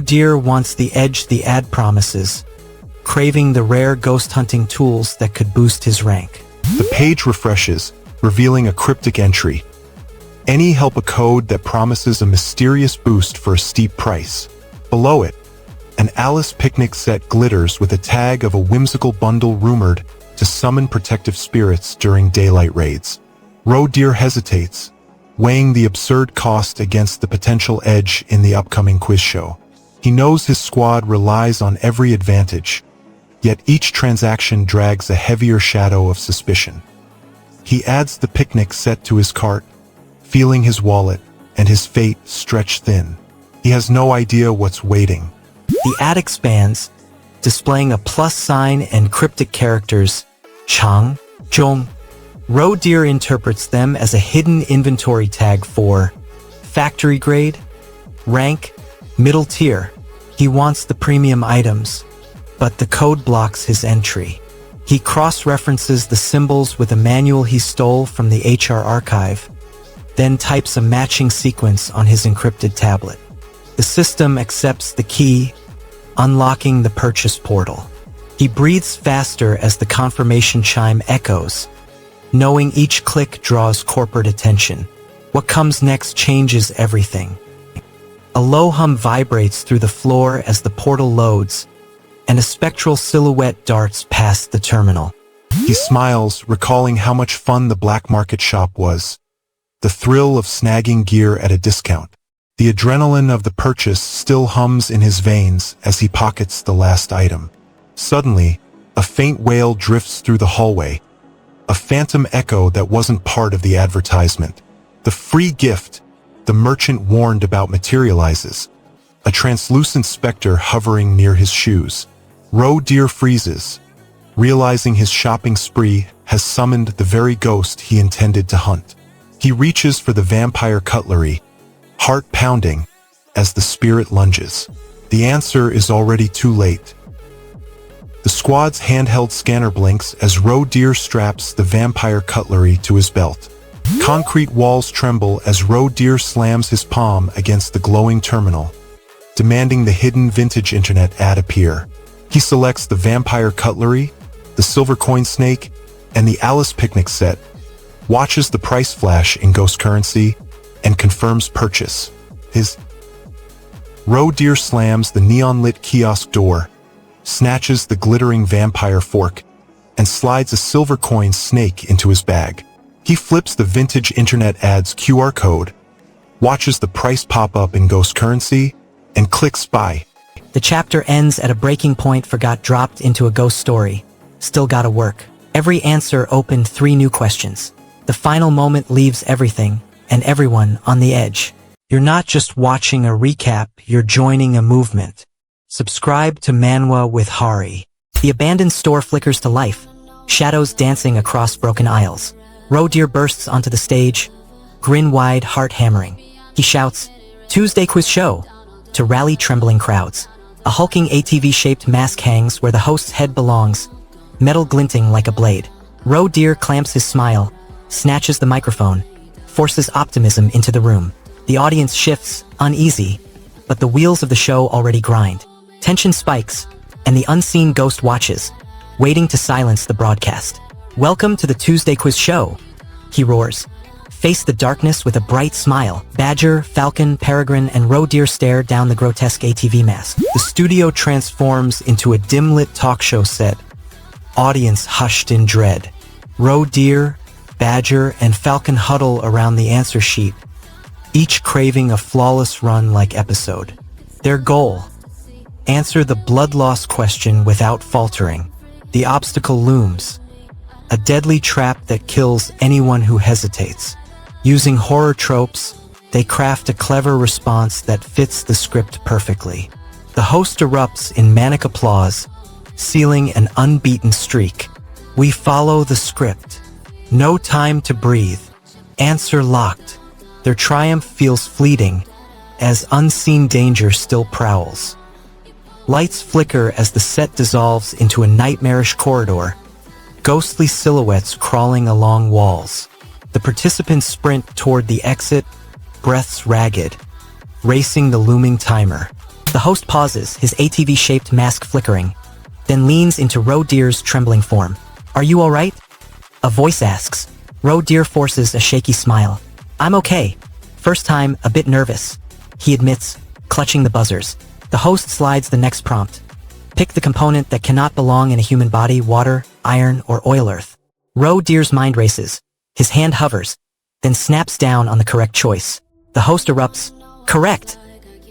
Deer wants the edge the ad promises, craving the rare ghost hunting tools that could boost his rank. The page refreshes, revealing a cryptic entry. Any help a code that promises a mysterious boost for a steep price. Below it, an Alice picnic set glitters with a tag of a whimsical bundle rumored to summon protective spirits during daylight raids. Deer hesitates, weighing the absurd cost against the potential edge in the upcoming quiz show. He knows his squad relies on every advantage, yet each transaction drags a heavier shadow of suspicion. He adds the picnic set to his cart, feeling his wallet and his fate stretch thin. He has no idea what's waiting. The ad expands, displaying a plus sign and cryptic characters, Chang, Zhong. Deer interprets them as a hidden inventory tag for factory grade, rank, middle tier. He wants the premium items, but the code blocks his entry. He cross-references the symbols with a manual he stole from the HR archive, then types a matching sequence on his encrypted tablet. The system accepts the key, unlocking the purchase portal. He breathes faster as the confirmation chime echoes, knowing each click draws corporate attention. What comes next changes everything. A low hum vibrates through the floor as the portal loads, and a spectral silhouette darts past the terminal. He smiles, recalling how much fun the black market shop was. The thrill of snagging gear at a discount. The adrenaline of the purchase still hums in his veins as he pockets the last item. Suddenly, a faint wail drifts through the hallway, a phantom echo that wasn't part of the advertisement. The free gift the merchant warned about materializes, a translucent specter hovering near his shoes. Deer freezes, realizing his shopping spree has summoned the very ghost he intended to hunt. He reaches for the vampire cutlery, heart pounding, as the spirit lunges. The answer is already too late. The squad's handheld scanner blinks as Deer straps the vampire cutlery to his belt. Concrete walls tremble as Deer slams his palm against the glowing terminal, demanding the hidden vintage internet ad appear. He selects the vampire cutlery, the silver coin snake, and the Alice picnic set, watches the price flash in ghost currency, and confirms purchase. Deer slams the neon-lit kiosk door, snatches the glittering vampire fork, and slides a silver coin snake into his bag. He flips the vintage internet ad's QR code, watches the price pop up in ghost currency, and clicks buy. The chapter ends at a breaking point for got dropped into a ghost story. Still gotta work. Every answer opened 3 new questions. The final moment leaves everything and everyone on the edge. You're not just watching a recap, you're joining a movement. Subscribe to Manwa with Hari. The abandoned store flickers to life, shadows dancing across broken aisles. Deer bursts onto the stage, grin wide, heart hammering. He shouts, "Tuesday quiz show!" to rally trembling crowds. A hulking ATV-shaped mask hangs where the host's head belongs, metal glinting like a blade. Deer clamps his smile, snatches the microphone, forces optimism into the room. The audience shifts, uneasy, but the wheels of the show already grind. Tension spikes, and the unseen ghost watches, waiting to silence the broadcast. "Welcome to the Tuesday quiz show," he roars. Face the darkness with a bright smile. Badger, Falcon, Peregrine, and Deer stare down the grotesque ATV mask. The studio transforms into a dim-lit talk show set, audience hushed in dread. Deer, Badger, and Falcon huddle around the answer sheet, each craving a flawless run-like episode. Their goal: answer the blood loss question without faltering. The obstacle looms, a deadly trap that kills anyone who hesitates. Using horror tropes, they craft a clever response that fits the script perfectly. The host erupts in manic applause, sealing an unbeaten streak. We follow the script. No time to breathe. Answer locked. Their triumph feels fleeting, as unseen danger still prowls. Lights flicker as the set dissolves into a nightmarish corridor, ghostly silhouettes crawling along walls. The participants sprint toward the exit, breaths ragged, racing the looming timer. The host pauses, his ATV-shaped mask flickering, then leans into Roe Deer's trembling form. "Are you alright?" A voice asks. Roe Deer forces a shaky smile. "I'm okay. First time, a bit nervous," he admits, clutching the buzzers. The host slides the next prompt. "Pick the component that cannot belong in a human body: water, iron, or oil earth." Roe Deer's mind races. His hand hovers, then snaps down on the correct choice. The host erupts, "Correct!"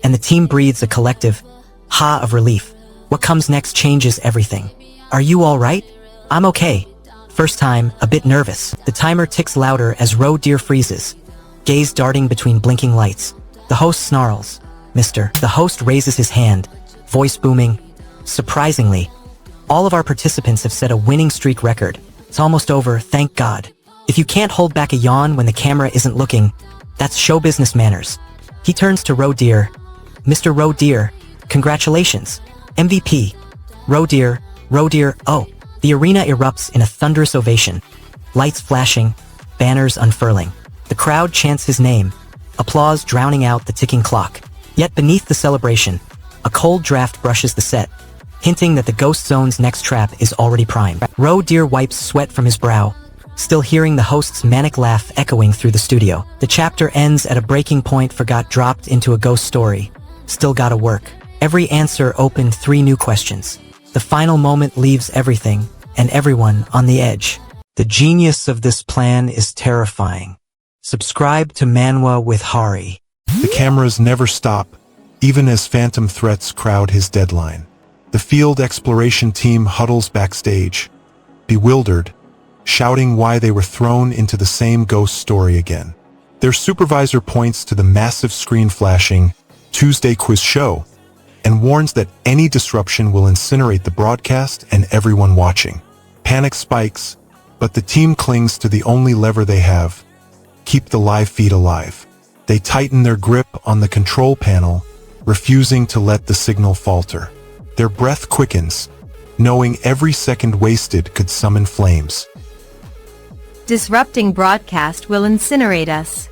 and the team breathes a collective ha of relief. What comes next changes everything. "Are you alright?" "I'm okay. First time, a bit nervous." The timer ticks louder as Roe Deer freezes, gaze darting between blinking lights. The host snarls, "Mister." The host raises his hand, voice booming. "Surprisingly, all of our participants have set a winning streak record. It's almost over, thank God. If you can't hold back a yawn when the camera isn't looking, that's show business manners." He turns to Roe Deer. "Mr. Roe Deer, congratulations. MVP." Roe Deer, oh." The arena erupts in a thunderous ovation. Lights flashing, banners unfurling. The crowd chants his name, applause drowning out the ticking clock. Yet beneath the celebration, a cold draft brushes the set, hinting that the Ghost Zone's next trap is already primed. Roe Deer wipes sweat from his brow, still hearing the host's manic laugh echoing through the studio. The chapter ends at a breaking point. Forgot dropped into a ghost story. Still gotta work. Every answer opened 3 new questions. The final moment leaves everything and everyone on the edge. The genius of this plan is terrifying. Subscribe to Manwa with Hari. The cameras never stop, even as phantom threats crowd his deadline. The field exploration team huddles backstage, bewildered, shouting why they were thrown into the same ghost story again. Their supervisor points to the massive screen flashing Tuesday quiz show and warns that any disruption will incinerate the broadcast and everyone watching. Panic spikes, but the team clings to the only lever they have: keep the live feed alive. They tighten their grip on the control panel, refusing to let the signal falter. Their breath quickens, knowing every second wasted could summon flames. Disrupting broadcast will incinerate us.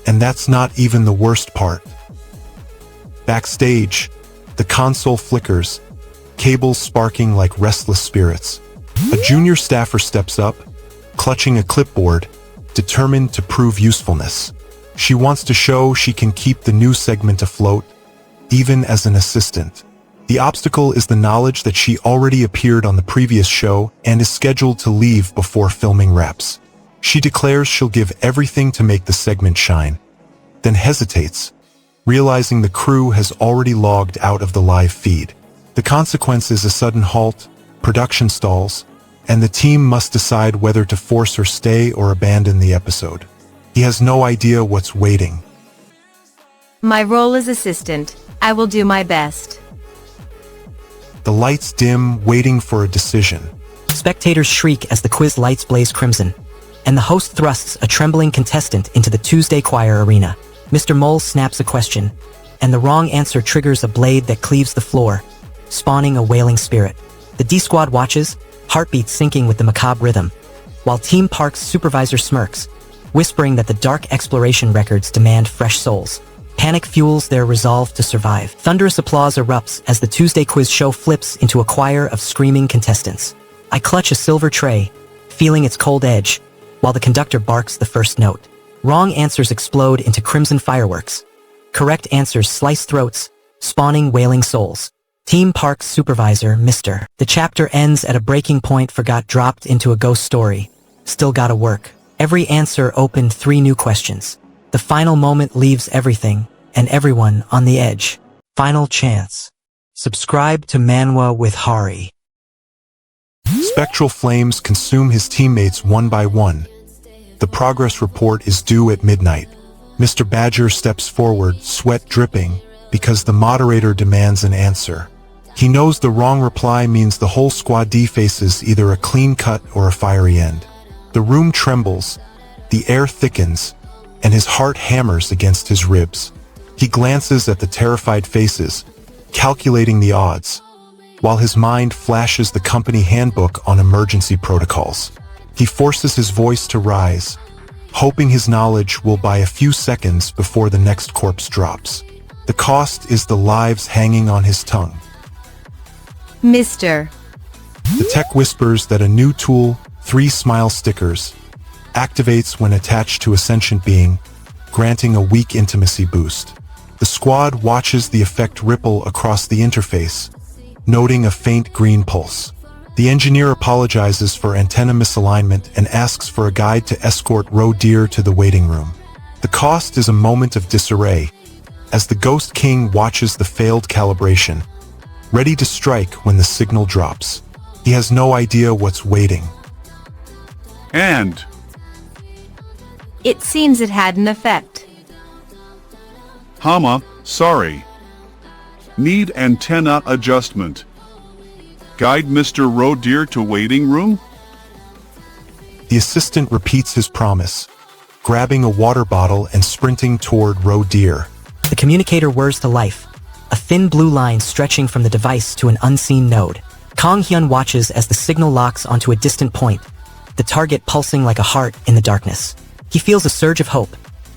And that's not even the worst part. Backstage, the console flickers, cables sparking like restless spirits. A junior staffer steps up, clutching a clipboard, determined to prove usefulness. She wants to show she can keep the new segment afloat, even as an assistant. The obstacle is the knowledge that she already appeared on the previous show and is scheduled to leave before filming wraps. She declares she'll give everything to make the segment shine, then hesitates, realizing the crew has already logged out of the live feed. The consequence is a sudden halt, production stalls, and the team must decide whether to force her stay or abandon the episode. He has no idea what's waiting. My role as assistant, I will do my best. The lights dim, waiting for a decision. Spectators shriek as the quiz lights blaze crimson, and the host thrusts a trembling contestant into the Tuesday choir arena. Mr. Mole snaps a question, and the wrong answer triggers a blade that cleaves the floor, spawning a wailing spirit. The D-Squad watches, heartbeats syncing with the macabre rhythm, while Team Park's supervisor smirks, whispering that the dark exploration records demand fresh souls. Panic fuels their resolve to survive. Thunderous applause erupts as the Tuesday quiz show flips into a choir of screaming contestants. I clutch a silver tray, feeling its cold edge, while the conductor barks the first note. Wrong answers explode into crimson fireworks. Correct answers slice throats, spawning wailing souls. Team Park's supervisor, Mr. The chapter ends at a breaking point. Forgot dropped into a ghost story. Still gotta work. Every answer opened 3 new questions. The final moment leaves everything and everyone on the edge. Final chance. Subscribe to Manwa with Hari. Spectral flames consume his teammates one by one. The progress report is due at midnight. Mr. Badger steps forward, sweat dripping, because the moderator demands an answer. He knows the wrong reply means the whole squad faces either a clean cut or a fiery end. The room trembles, the air thickens, and his heart hammers against his ribs. He glances at the terrified faces, calculating the odds, while his mind flashes the company handbook on emergency protocols. He forces his voice to rise, hoping his knowledge will buy a few seconds before the next corpse drops. The cost is the lives hanging on his tongue. Mr. The tech whispers that a new tool, 3 smile stickers, activates when attached to a sentient being, granting a weak intimacy boost. The squad watches the effect ripple across the interface, noting a faint green pulse. The engineer apologizes for antenna misalignment and asks for a guide to escort Roe Deer to the waiting room. The cost is a moment of disarray, as the Ghost King watches the failed calibration, ready to strike when the signal drops. He has no idea what's waiting. And It seems it had an effect. Hama, sorry. Need antenna adjustment. Guide Mr. Roe Deer to waiting room? The assistant repeats his promise, grabbing a water bottle and sprinting toward Roe Deer. The communicator whirs to life, a thin blue line stretching from the device to an unseen node. Kong Hyun watches as the signal locks onto a distant point, the target pulsing like a heart in the darkness. He feels a surge of hope.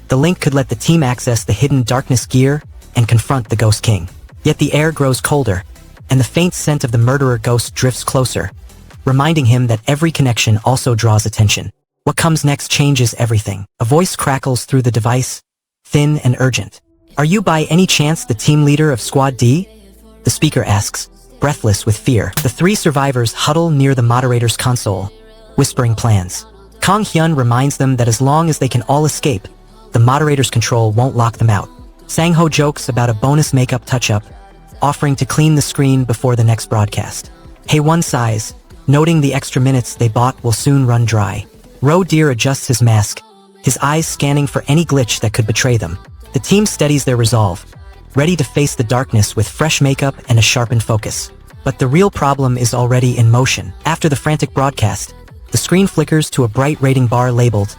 The link could let the team access the hidden darkness gear and confront the Ghost King. Yet the air grows colder, and the faint scent of the murderer ghost drifts closer, reminding him that every connection also draws attention. What comes next changes everything. A voice crackles through the device, thin and urgent. "Are you by any chance the team leader of Squad D?" The speaker asks, breathless with fear. The 3 survivors huddle near the moderator's console, whispering plans. Kong Hyun reminds them that as long as they can all escape, the moderator's control won't lock them out. Sang-ho jokes about a bonus makeup touch-up, offering to clean the screen before the next broadcast. Hae-won sighs, noting the extra minutes they bought will soon run dry. Roe Deer adjusts his mask, his eyes scanning for any glitch that could betray them. The team steadies their resolve, ready to face the darkness with fresh makeup and a sharpened focus. But the real problem is already in motion. After the frantic broadcast, the screen flickers to a bright rating bar labeled,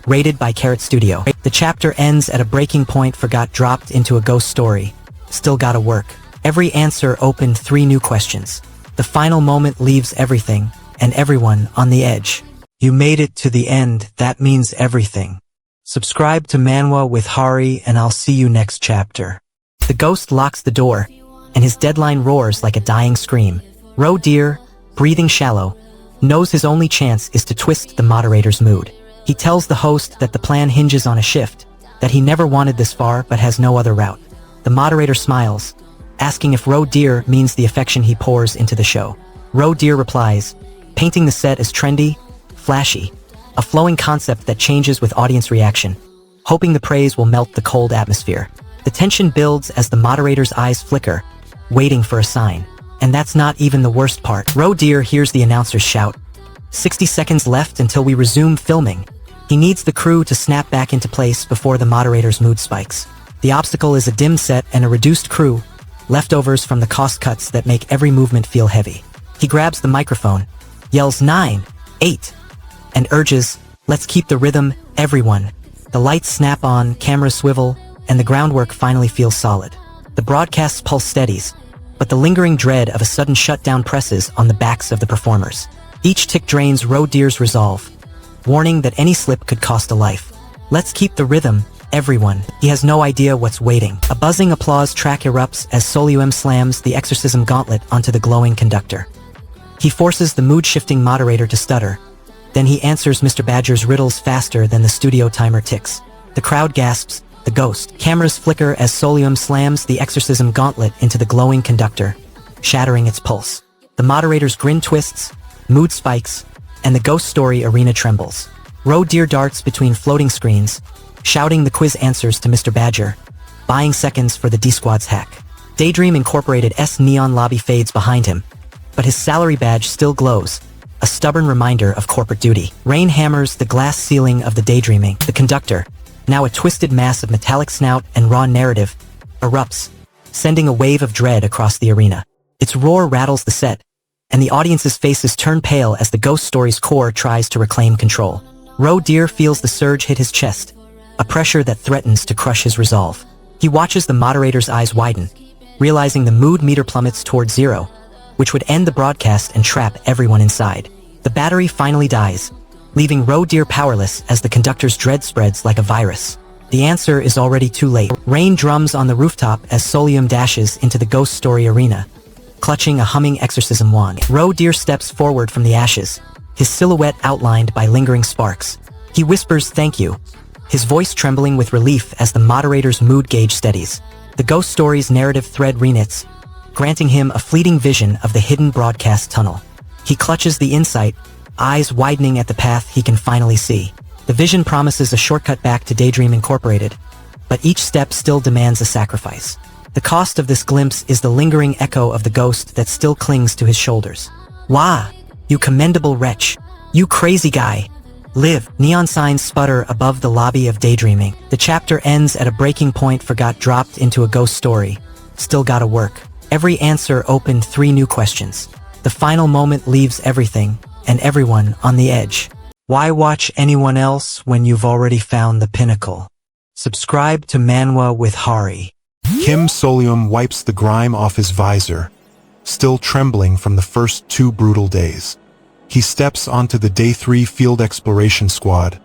"Rated by Carrot Studio." The chapter ends at a breaking point forgot dropped into a ghost story. Still gotta work. Every answer opened 3 new questions. The final moment leaves everything, and everyone, on the edge. You made it to the end, that means everything. Subscribe to Manwa with Hari and I'll see you next chapter. The ghost locks the door, and his deadline roars like a dying scream. Roe Deer, breathing shallow, knows his only chance is to twist the moderator's mood. He tells the host that the plan hinges on a shift, that he never wanted this far but has no other route. The moderator smiles, asking if Roe Deer means the affection he pours into the show. Roe Deer replies, painting the set as trendy, flashy, a flowing concept that changes with audience reaction, hoping the praise will melt the cold atmosphere. The tension builds as the moderator's eyes flicker, waiting for a sign. And that's not even the worst part. Roe Deer hears the announcers shout, 60 seconds left until we resume filming. He needs the crew to snap back into place before the moderator's mood spikes. The obstacle is a dim set and a reduced crew, leftovers from the cost cuts that make every movement feel heavy. He grabs the microphone, yells 9, 8, and urges, let's keep the rhythm, everyone. The lights snap on, cameras swivel, and the groundwork finally feels solid. The broadcast's pulse steadies, but the lingering dread of a sudden shutdown presses on the backs of the performers. Each tick drains Roe Deer's resolve, warning that any slip could cost a life. Let's keep the rhythm, everyone. He has no idea what's waiting. A buzzing applause track erupts as Solium slams the exorcism gauntlet onto the glowing conductor. He forces the mood-shifting moderator to stutter. Then he answers Mr. Badger's riddles faster than the studio timer ticks. The crowd gasps, the ghost. Cameras flicker as Solium slams the exorcism gauntlet into the glowing conductor, shattering its pulse. The moderator's grin twists, mood spikes, and the ghost story arena trembles. Roe Deer darts between floating screens, shouting the quiz answers to Mr. Badger, buying seconds for the D-Squad's hack. Daydream Incorporated's neon lobby fades behind him, but his salary badge still glows, a stubborn reminder of corporate duty. Rain hammers the glass ceiling of the Daydreaming. The conductor, now a twisted mass of metallic snout and raw narrative, erupts, sending a wave of dread across the arena. Its roar rattles the set, and the audience's faces turn pale as the ghost story's core tries to reclaim control. Roe Deer feels the surge hit his chest, a pressure that threatens to crush his resolve. He watches the moderator's eyes widen, realizing the mood meter plummets toward 0, which would end the broadcast and trap everyone inside. The battery finally dies, leaving Roe Deer powerless as the conductor's dread spreads like a virus. The answer is already too late. Rain drums on the rooftop as Solium dashes into the ghost story arena, clutching a humming exorcism wand. Roe Deer steps forward from the ashes, his silhouette outlined by lingering sparks. He whispers thank you, his voice trembling with relief as the moderator's mood gauge steadies. The ghost story's narrative thread reknits, granting him a fleeting vision of the hidden broadcast tunnel. He clutches the insight, eyes widening at the path he can finally see. The vision promises a shortcut back to Daydream Incorporated, but each step still demands a sacrifice. The cost of this glimpse is the lingering echo of the ghost that still clings to his shoulders. Wah! You commendable wretch! You crazy guy! Live! Neon signs sputter above the lobby of Daydreaming. The chapter ends at a breaking point for got dropped into a ghost story. Still gotta work. Every answer opened 3 new questions. The final moment leaves everything and everyone on the edge. Why watch anyone else when you've already found the pinnacle? Subscribe to Manwa with Hari. Kim Solium wipes the grime off his visor, still trembling from the first 2 brutal days. He steps onto the Day 3 Field Exploration Squad,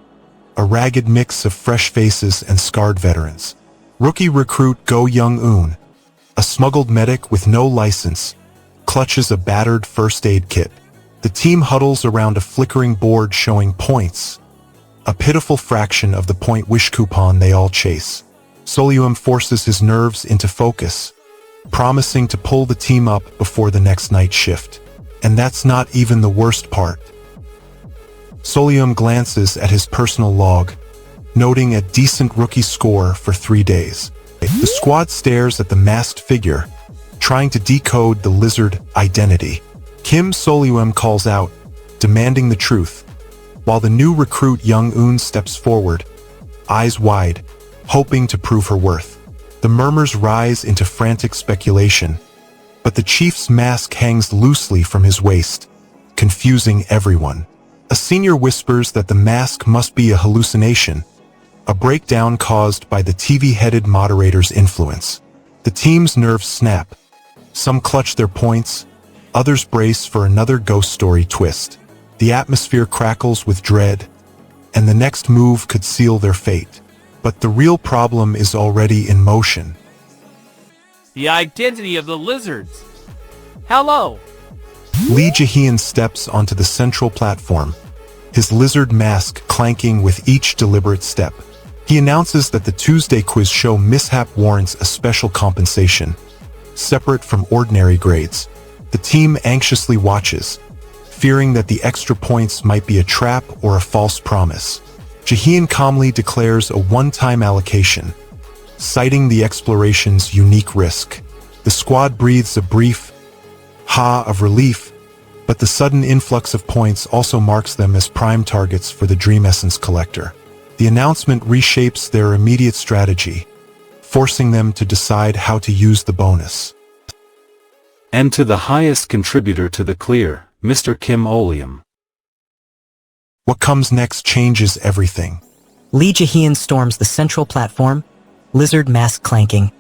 a ragged mix of fresh faces and scarred veterans. Rookie recruit Go Young-eun, a smuggled medic with no license, clutches a battered first aid kit. The team huddles around a flickering board showing points, a pitiful fraction of the point wish coupon they all chase. Solium forces his nerves into focus, promising to pull the team up before the next night shift. And that's not even the worst part. Solium glances at his personal log, noting a decent rookie score for 3 days. The squad stares at the masked figure, trying to decode the lizard identity. Kim Solium calls out, demanding the truth, while the new recruit Young-eun steps forward, eyes wide, hoping to prove her worth. The murmurs rise into frantic speculation, but the chief's mask hangs loosely from his waist, confusing everyone. A senior whispers that the mask must be a hallucination, a breakdown caused by the TV-headed moderator's influence. The team's nerves snap. Some clutch their points, others brace for another ghost story twist. The atmosphere crackles with dread, and the next move could seal their fate. But the real problem is already in motion. The identity of the lizards. Hello. Lee Jae-hyun steps onto the central platform, his lizard mask clanking with each deliberate step. He announces that the Tuesday quiz show mishap warrants a special compensation, separate from ordinary grades. The team anxiously watches, fearing that the extra points might be a trap or a false promise. Jae-hyun calmly declares a one-time allocation, citing the exploration's unique risk. The squad breathes a brief ha of relief, but the sudden influx of points also marks them as prime targets for the Dream Essence Collector. The announcement reshapes their immediate strategy, forcing them to decide how to use the bonus. And to the highest contributor to the clear, Mr. Kim Solium. What comes next changes everything. Lee Jae-hyun storms the central platform, lizard mask clanking,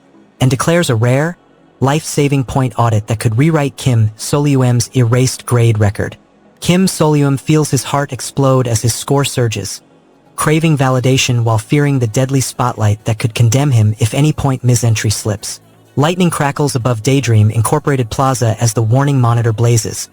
and declares a rare, life-saving point audit that could rewrite Kim Solium's erased grade record. Kim Solium feels his heart explode as his score surges, craving validation while fearing the deadly spotlight that could condemn him if any point misentry slips. Lightning crackles above Daydream Incorporated Plaza as the warning monitor blazes,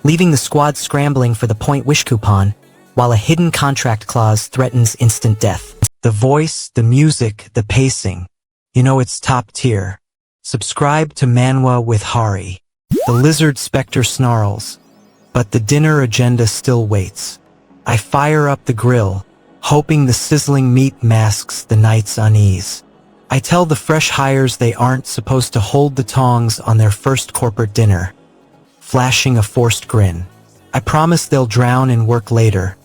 leaving the squad scrambling for the point wish coupon, while a hidden contract clause threatens instant death. The voice, the music, the pacing. You know it's top tier. Subscribe to Manwa with Hari. The lizard specter snarls, but the dinner agenda still waits. I fire up the grill, hoping the sizzling meat masks the night's unease. I tell the fresh hires they aren't supposed to hold the tongs on their first corporate dinner, flashing a forced grin. I promise they'll drown in work later,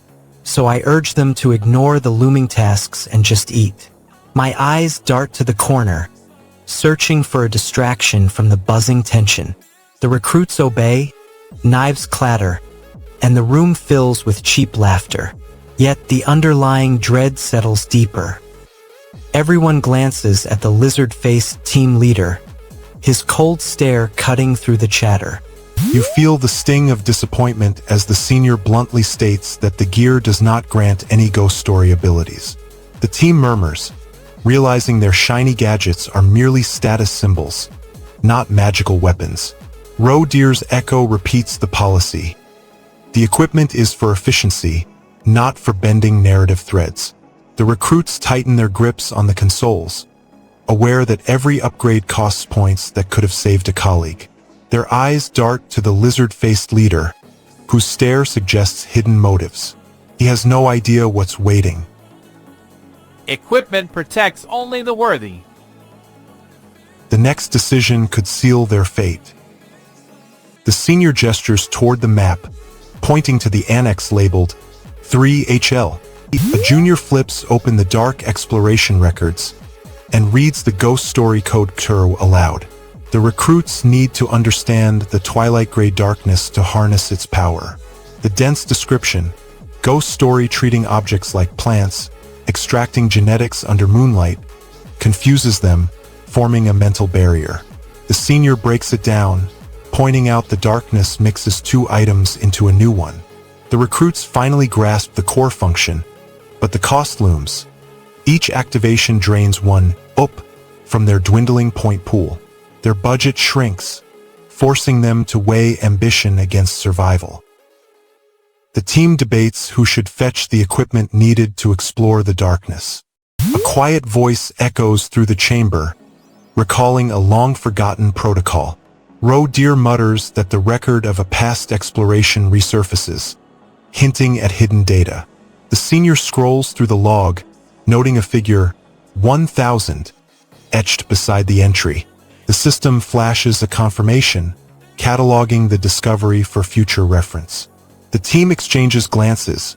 so I urge them to ignore the looming tasks and just eat. My eyes dart to the corner, searching for a distraction from the buzzing tension. The recruits obey, knives clatter, and the room fills with cheap laughter. Yet the underlying dread settles deeper. Everyone glances at the lizard-faced team leader, his cold stare cutting through the chatter. You feel the sting of disappointment as the senior bluntly states that the gear does not grant any ghost story abilities. The team murmurs, realizing their shiny gadgets are merely status symbols, not magical weapons. Deer's echo repeats the policy. The equipment is for efficiency, not for bending narrative threads. The recruits tighten their grips on the consoles, aware that every upgrade costs points that could have saved a colleague. Their eyes dart to the lizard-faced leader, whose stare suggests hidden motives. He has no idea what's waiting. Equipment protects only the worthy. The next decision could seal their fate. The senior gestures toward the map, pointing to the annex labeled 3HL. A junior flips open the dark exploration records and reads the ghost story code aloud. The recruits need to understand the twilight gray darkness to harness its power. The dense description, ghost story treating objects like plants, extracting genetics under moonlight, confuses them, forming a mental barrier. The senior breaks it down, pointing out the darkness mixes two items into a new one. The recruits finally grasp the core function, but the cost looms. Each activation drains one up from their dwindling point pool. Their budget shrinks, forcing them to weigh ambition against survival. The team debates who should fetch the equipment needed to explore the darkness. A quiet voice echoes through the chamber, recalling a long-forgotten protocol. Deer mutters that the record of a past exploration resurfaces, hinting at hidden data. The senior scrolls through the log, noting a figure 1000 etched beside the entry. The system flashes a confirmation, cataloging the discovery for future reference. The team exchanges glances,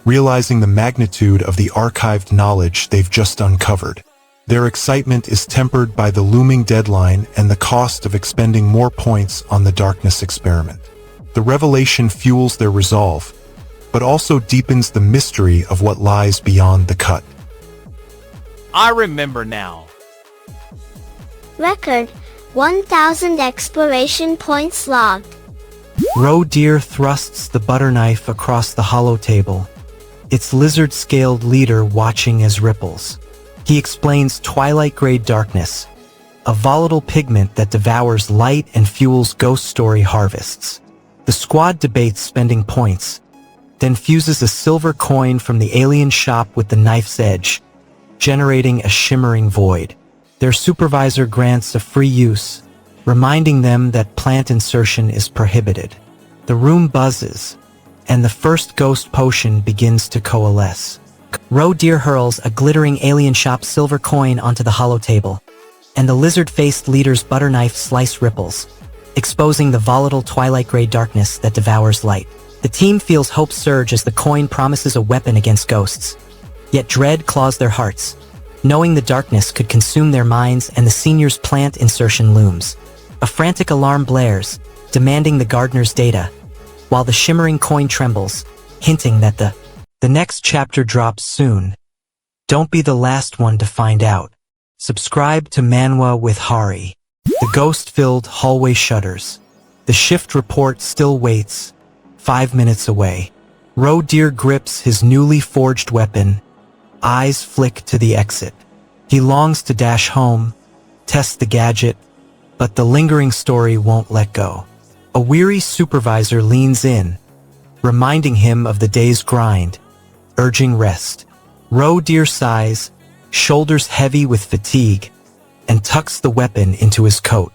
realizing the magnitude of the archived knowledge they've just uncovered. Their excitement is tempered by the looming deadline and the cost of expending more points on the darkness experiment. The revelation fuels their resolve, but also deepens the mystery of what lies beyond the cut. I remember now. Record 1000 exploration points logged. Deer thrusts the butter knife across the hollow table, its lizard-scaled leader watching as ripples. He explains twilight gray darkness, a volatile pigment that devours light and fuels ghost story harvests. The squad debates spending points, then fuses a silver coin from the alien shop with the knife's edge, generating a shimmering void. Their supervisor grants a free use, reminding them that plant insertion is prohibited. The room buzzes, and the first ghost potion begins to coalesce. Deer hurls a glittering alien shop silver coin onto the hollow table, and the lizard-faced leader's butter knife slice ripples, exposing the volatile twilight gray darkness that devours light. The team feels hope surge as the coin promises a weapon against ghosts. Yet dread claws their hearts, knowing the darkness could consume their minds and the senior's plant insertion looms. A frantic alarm blares, demanding the gardener's data, while the shimmering coin trembles, hinting that the next chapter drops soon. Don't be the last one to find out. Subscribe to Manwa with Hari. The ghost-filled hallway shudders. The shift report still waits, 5 minutes away. Deer grips his newly forged weapon, eyes flick to the exit. He longs to dash home, test the gadget, but the lingering story won't let go. A weary supervisor leans in, reminding him of the day's grind, urging rest. Deer sighs, shoulders heavy with fatigue, and tucks the weapon into his coat.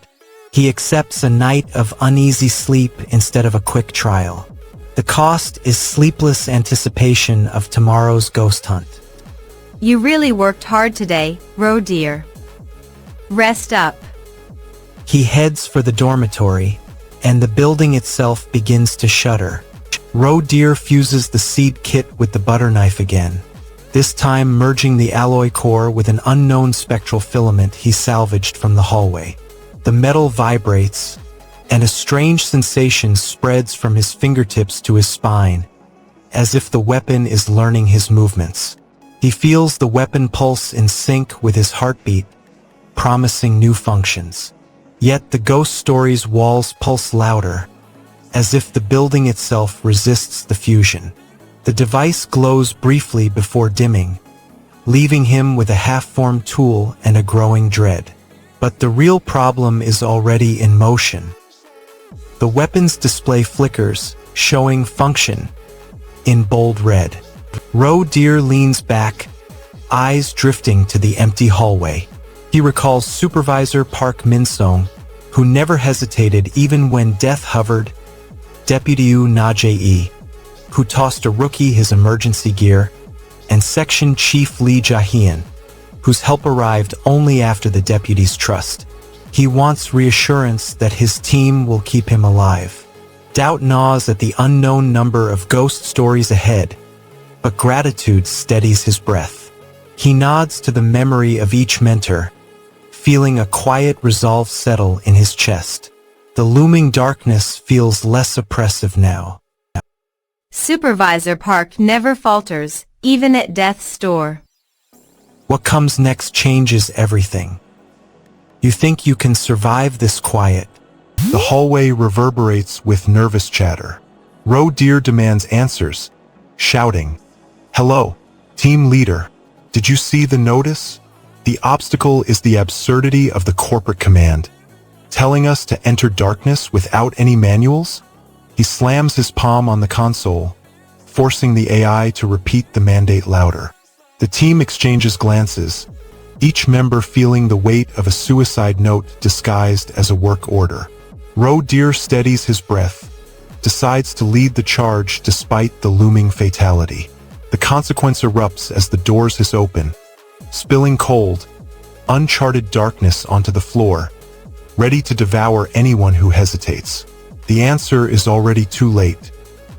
He accepts a night of uneasy sleep instead of a quick trial. The cost is sleepless anticipation of tomorrow's ghost hunt. You really worked hard today, Deer. Rest up. He heads for the dormitory, and the building itself begins to shudder. Deer fuses the seed kit with the butter knife again, this time merging the alloy core with an unknown spectral filament he salvaged from the hallway. The metal vibrates, and a strange sensation spreads from his fingertips to his spine, as if the weapon is learning his movements. He feels the weapon pulse in sync with his heartbeat, promising new functions. Yet the ghost story's walls pulse louder, as if the building itself resists the fusion. The device glows briefly before dimming, leaving him with a half-formed tool and a growing dread. But the real problem is already in motion. The weapon's display flickers, showing function in bold red. Deer leans back, eyes drifting to the empty hallway. He recalls Supervisor Park Min-sung, who never hesitated even when death hovered, Deputy Na Jae, who tossed a rookie his emergency gear, and Section Chief Lee Jae-hyun, whose help arrived only after the deputy's trust. He wants reassurance that his team will keep him alive. Doubt gnaws at the unknown number of ghost stories ahead, but gratitude steadies his breath. He nods to the memory of each mentor, feeling a quiet resolve settle in his chest. The looming darkness feels less oppressive now. Supervisor Park never falters, even at death's door. What comes next changes everything. You think you can survive this quiet. The hallway reverberates with nervous chatter. Deer demands answers, shouting, "Hello, team leader. Did you see the notice? The obstacle is the absurdity of the corporate command, telling us to enter darkness without any manuals?" He slams his palm on the console, forcing the AI to repeat the mandate louder. The team exchanges glances, each member feeling the weight of a suicide note disguised as a work order. Deer steadies his breath, decides to lead the charge despite the looming fatality. The consequence erupts as the doors hiss open, spilling cold, uncharted darkness onto the floor, ready to devour anyone who hesitates. The answer is already too late.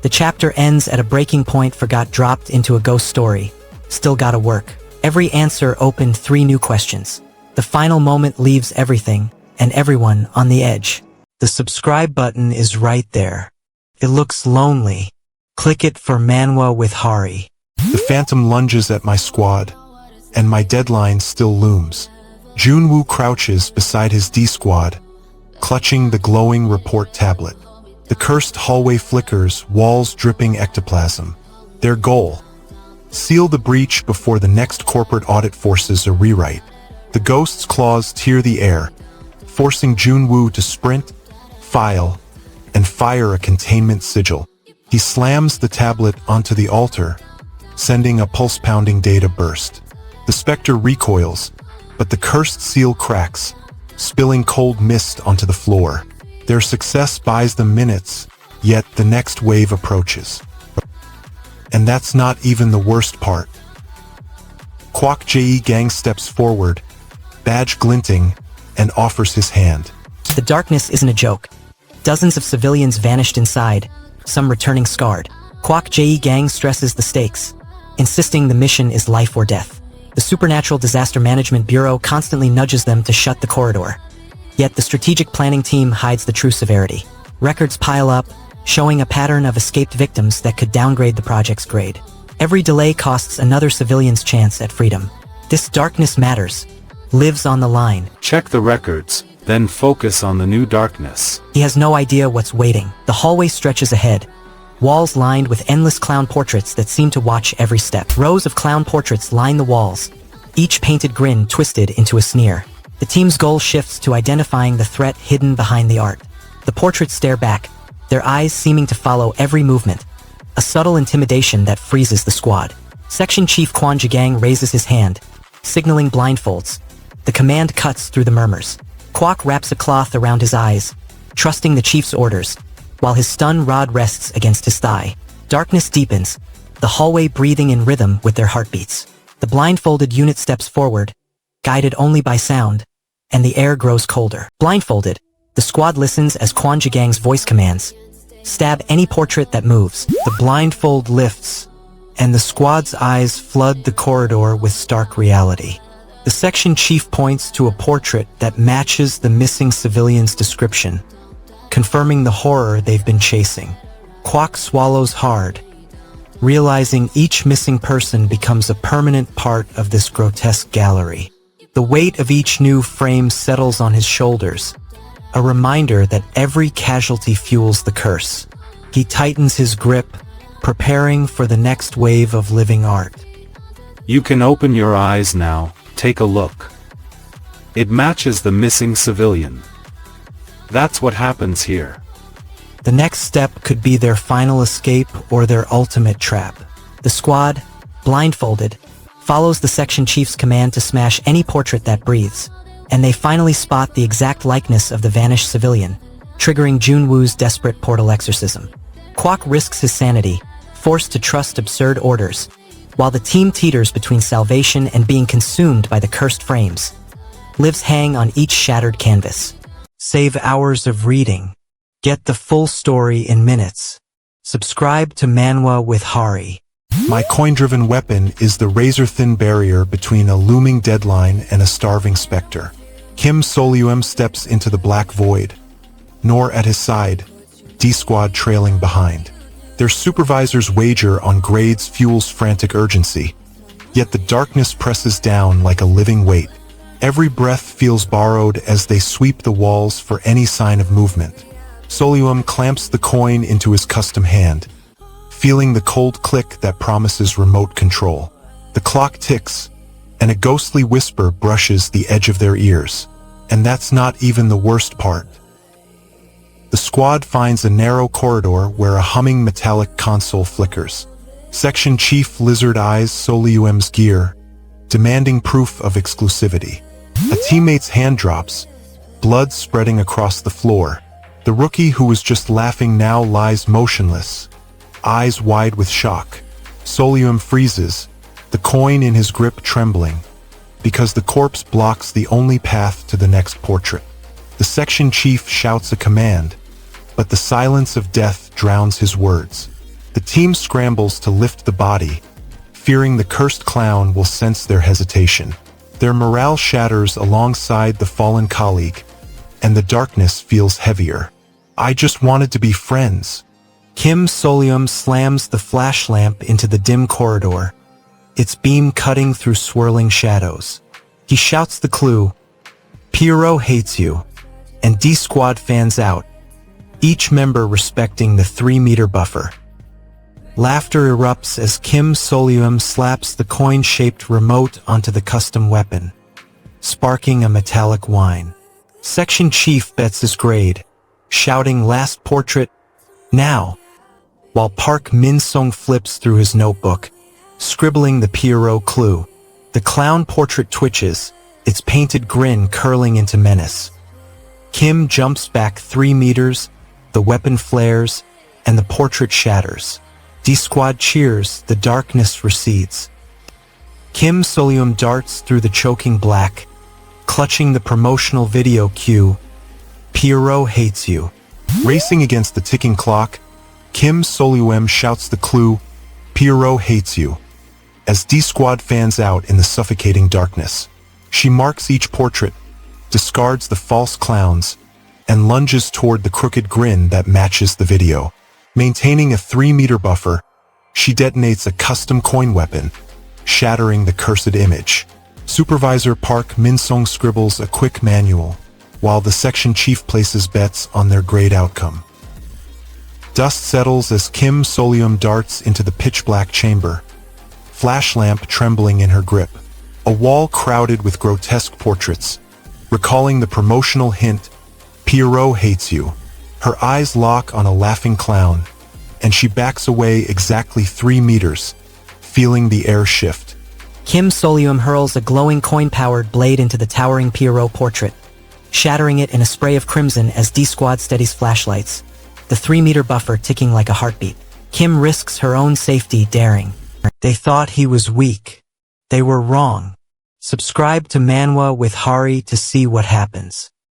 The chapter ends at a breaking point for got dropped into a ghost story. Still gotta work. Every answer opened 3 new questions. The final moment leaves everything and everyone on the edge. The subscribe button is right there. It looks lonely. Click it for Manwa with Hari. The phantom lunges at my squad, and my deadline still looms. Junwoo crouches beside his D-squad, clutching the glowing report tablet. The cursed hallway flickers, walls dripping ectoplasm. Their goal: seal the breach before the next corporate audit forces a rewrite. The ghost's claws tear the air, forcing Junwoo to sprint, file, and fire a containment sigil. He slams the tablet onto the altar, sending a pulse-pounding data burst. The specter recoils, but the cursed seal cracks, spilling cold mist onto the floor. Their success buys them minutes, yet the next wave approaches. And that's not even the worst part. Kwak Jae Gang steps forward, badge glinting, and offers his hand. The darkness isn't a joke. Dozens of civilians vanished inside, some returning scarred. Kwak Jae Gang stresses the stakes, insisting the mission is life or death. The Supernatural Disaster Management Bureau constantly nudges them to shut the corridor. Yet the strategic planning team hides the true severity. Records pile up, showing a pattern of escaped victims that could downgrade the project's grade. Every delay costs another civilian's chance at freedom. This darkness matters, lives on the line. Check the records, then focus on the new darkness. He has no idea what's waiting. The hallway stretches ahead, walls lined with endless clown portraits that seem to watch every step. Rows of clown portraits line the walls, each painted grin twisted into a sneer. The team's goal shifts to identifying the threat hidden behind the art. The portraits stare back, their eyes seeming to follow every movement, a subtle intimidation that freezes the squad. Section Chief Kwon Jae-gang raises his hand, signaling blindfolds. The command cuts through the murmurs. Kwok wraps a cloth around his eyes, trusting the chief's orders, while his stun rod rests against his thigh. Darkness deepens, the hallway breathing in rhythm with their heartbeats. The blindfolded unit steps forward, guided only by sound, and the air grows colder. Blindfolded, the squad listens as Kwon Jae-gang's voice commands, stab any portrait that moves. The blindfold lifts, and the squad's eyes flood the corridor with stark reality. The section chief points to a portrait that matches the missing civilian's description, confirming the horror they've been chasing. Kwok swallows hard, realizing each missing person becomes a permanent part of this grotesque gallery. The weight of each new frame settles on his shoulders, a reminder that every casualty fuels the curse. He tightens his grip, preparing for the next wave of living art. You can open your eyes now, take a look. It matches the missing civilian. That's what happens here. The next step could be their final escape or their ultimate trap. The squad, blindfolded, follows the section chief's command to smash any portrait that breathes, and they finally spot the exact likeness of the vanished civilian, triggering Junwoo's desperate portal exorcism. Kwok risks his sanity, forced to trust absurd orders, while the team teeters between salvation and being consumed by the cursed frames. Lives hang on each shattered canvas. Save hours of reading. Get the full story in minutes. Subscribe to Manwa with Hari. My coin-driven weapon is the razor-thin barrier between a looming deadline and a starving specter. Kim Solium steps into the black void. Nor at his side, D-Squad trailing behind. Their supervisor's wager on grades fuels frantic urgency. Yet the darkness presses down like a living weight. Every breath feels borrowed as they sweep the walls for any sign of movement. Solium clamps the coin into his custom hand, feeling the cold click that promises remote control. The clock ticks, and a ghostly whisper brushes the edge of their ears. And that's not even the worst part. The squad finds a narrow corridor where a humming metallic console flickers. Section Chief Lizard eyes Solium's gear, demanding proof of exclusivity. A teammate's hand drops, blood spreading across the floor. The rookie who was just laughing now lies motionless, eyes wide with shock. Solium freezes, the coin in his grip trembling, because the corpse blocks the only path to the next portrait. The section chief shouts a command, but the silence of death drowns his words. The team scrambles to lift the body, fearing the cursed clown will sense their hesitation. Their morale shatters alongside the fallen colleague, and the darkness feels heavier. I just wanted to be friends. Kim Solium slams the flash lamp into the dim corridor, its beam cutting through swirling shadows. He shouts the clue, Pierrot hates you, and D-Squad fans out, each member respecting the 3-meter buffer. Laughter erupts as Kim Solium slaps the coin-shaped remote onto the custom weapon, sparking a metallic whine. Section Chief bets his grade, shouting last portrait, now, while Park Min-sung flips through his notebook, scribbling the Pierrot clue. The clown portrait twitches, its painted grin curling into menace. Kim jumps back 3 meters, the weapon flares, and the portrait shatters. D-Squad cheers, the darkness recedes. Kim Solium darts through the choking black, clutching the promotional video cue, Pierrot hates you. Racing against the ticking clock, Kim Solium shouts the clue, Pierrot hates you, as D-Squad fans out in the suffocating darkness. She marks each portrait, discards the false clowns, and lunges toward the crooked grin that matches the video. Maintaining a 3-meter buffer, she detonates a custom coin weapon, shattering the cursed image. Supervisor Park Min-sung scribbles a quick manual, while the section chief places bets on their grade outcome. Dust settles as Kim Solium darts into the pitch-black chamber, flash lamp trembling in her grip. A wall crowded with grotesque portraits, recalling the promotional hint, Pierrot hates you. Her eyes lock on a laughing clown, and she backs away exactly 3 meters, feeling the air shift. Kim Solium hurls a glowing coin-powered blade into the towering Pierrot portrait, shattering it in a spray of crimson as D-Squad steadies flashlights, the 3-meter buffer ticking like a heartbeat. Kim risks her own safety daring. They thought he was weak. They were wrong. Subscribe to Manwa with Hari to see what happens.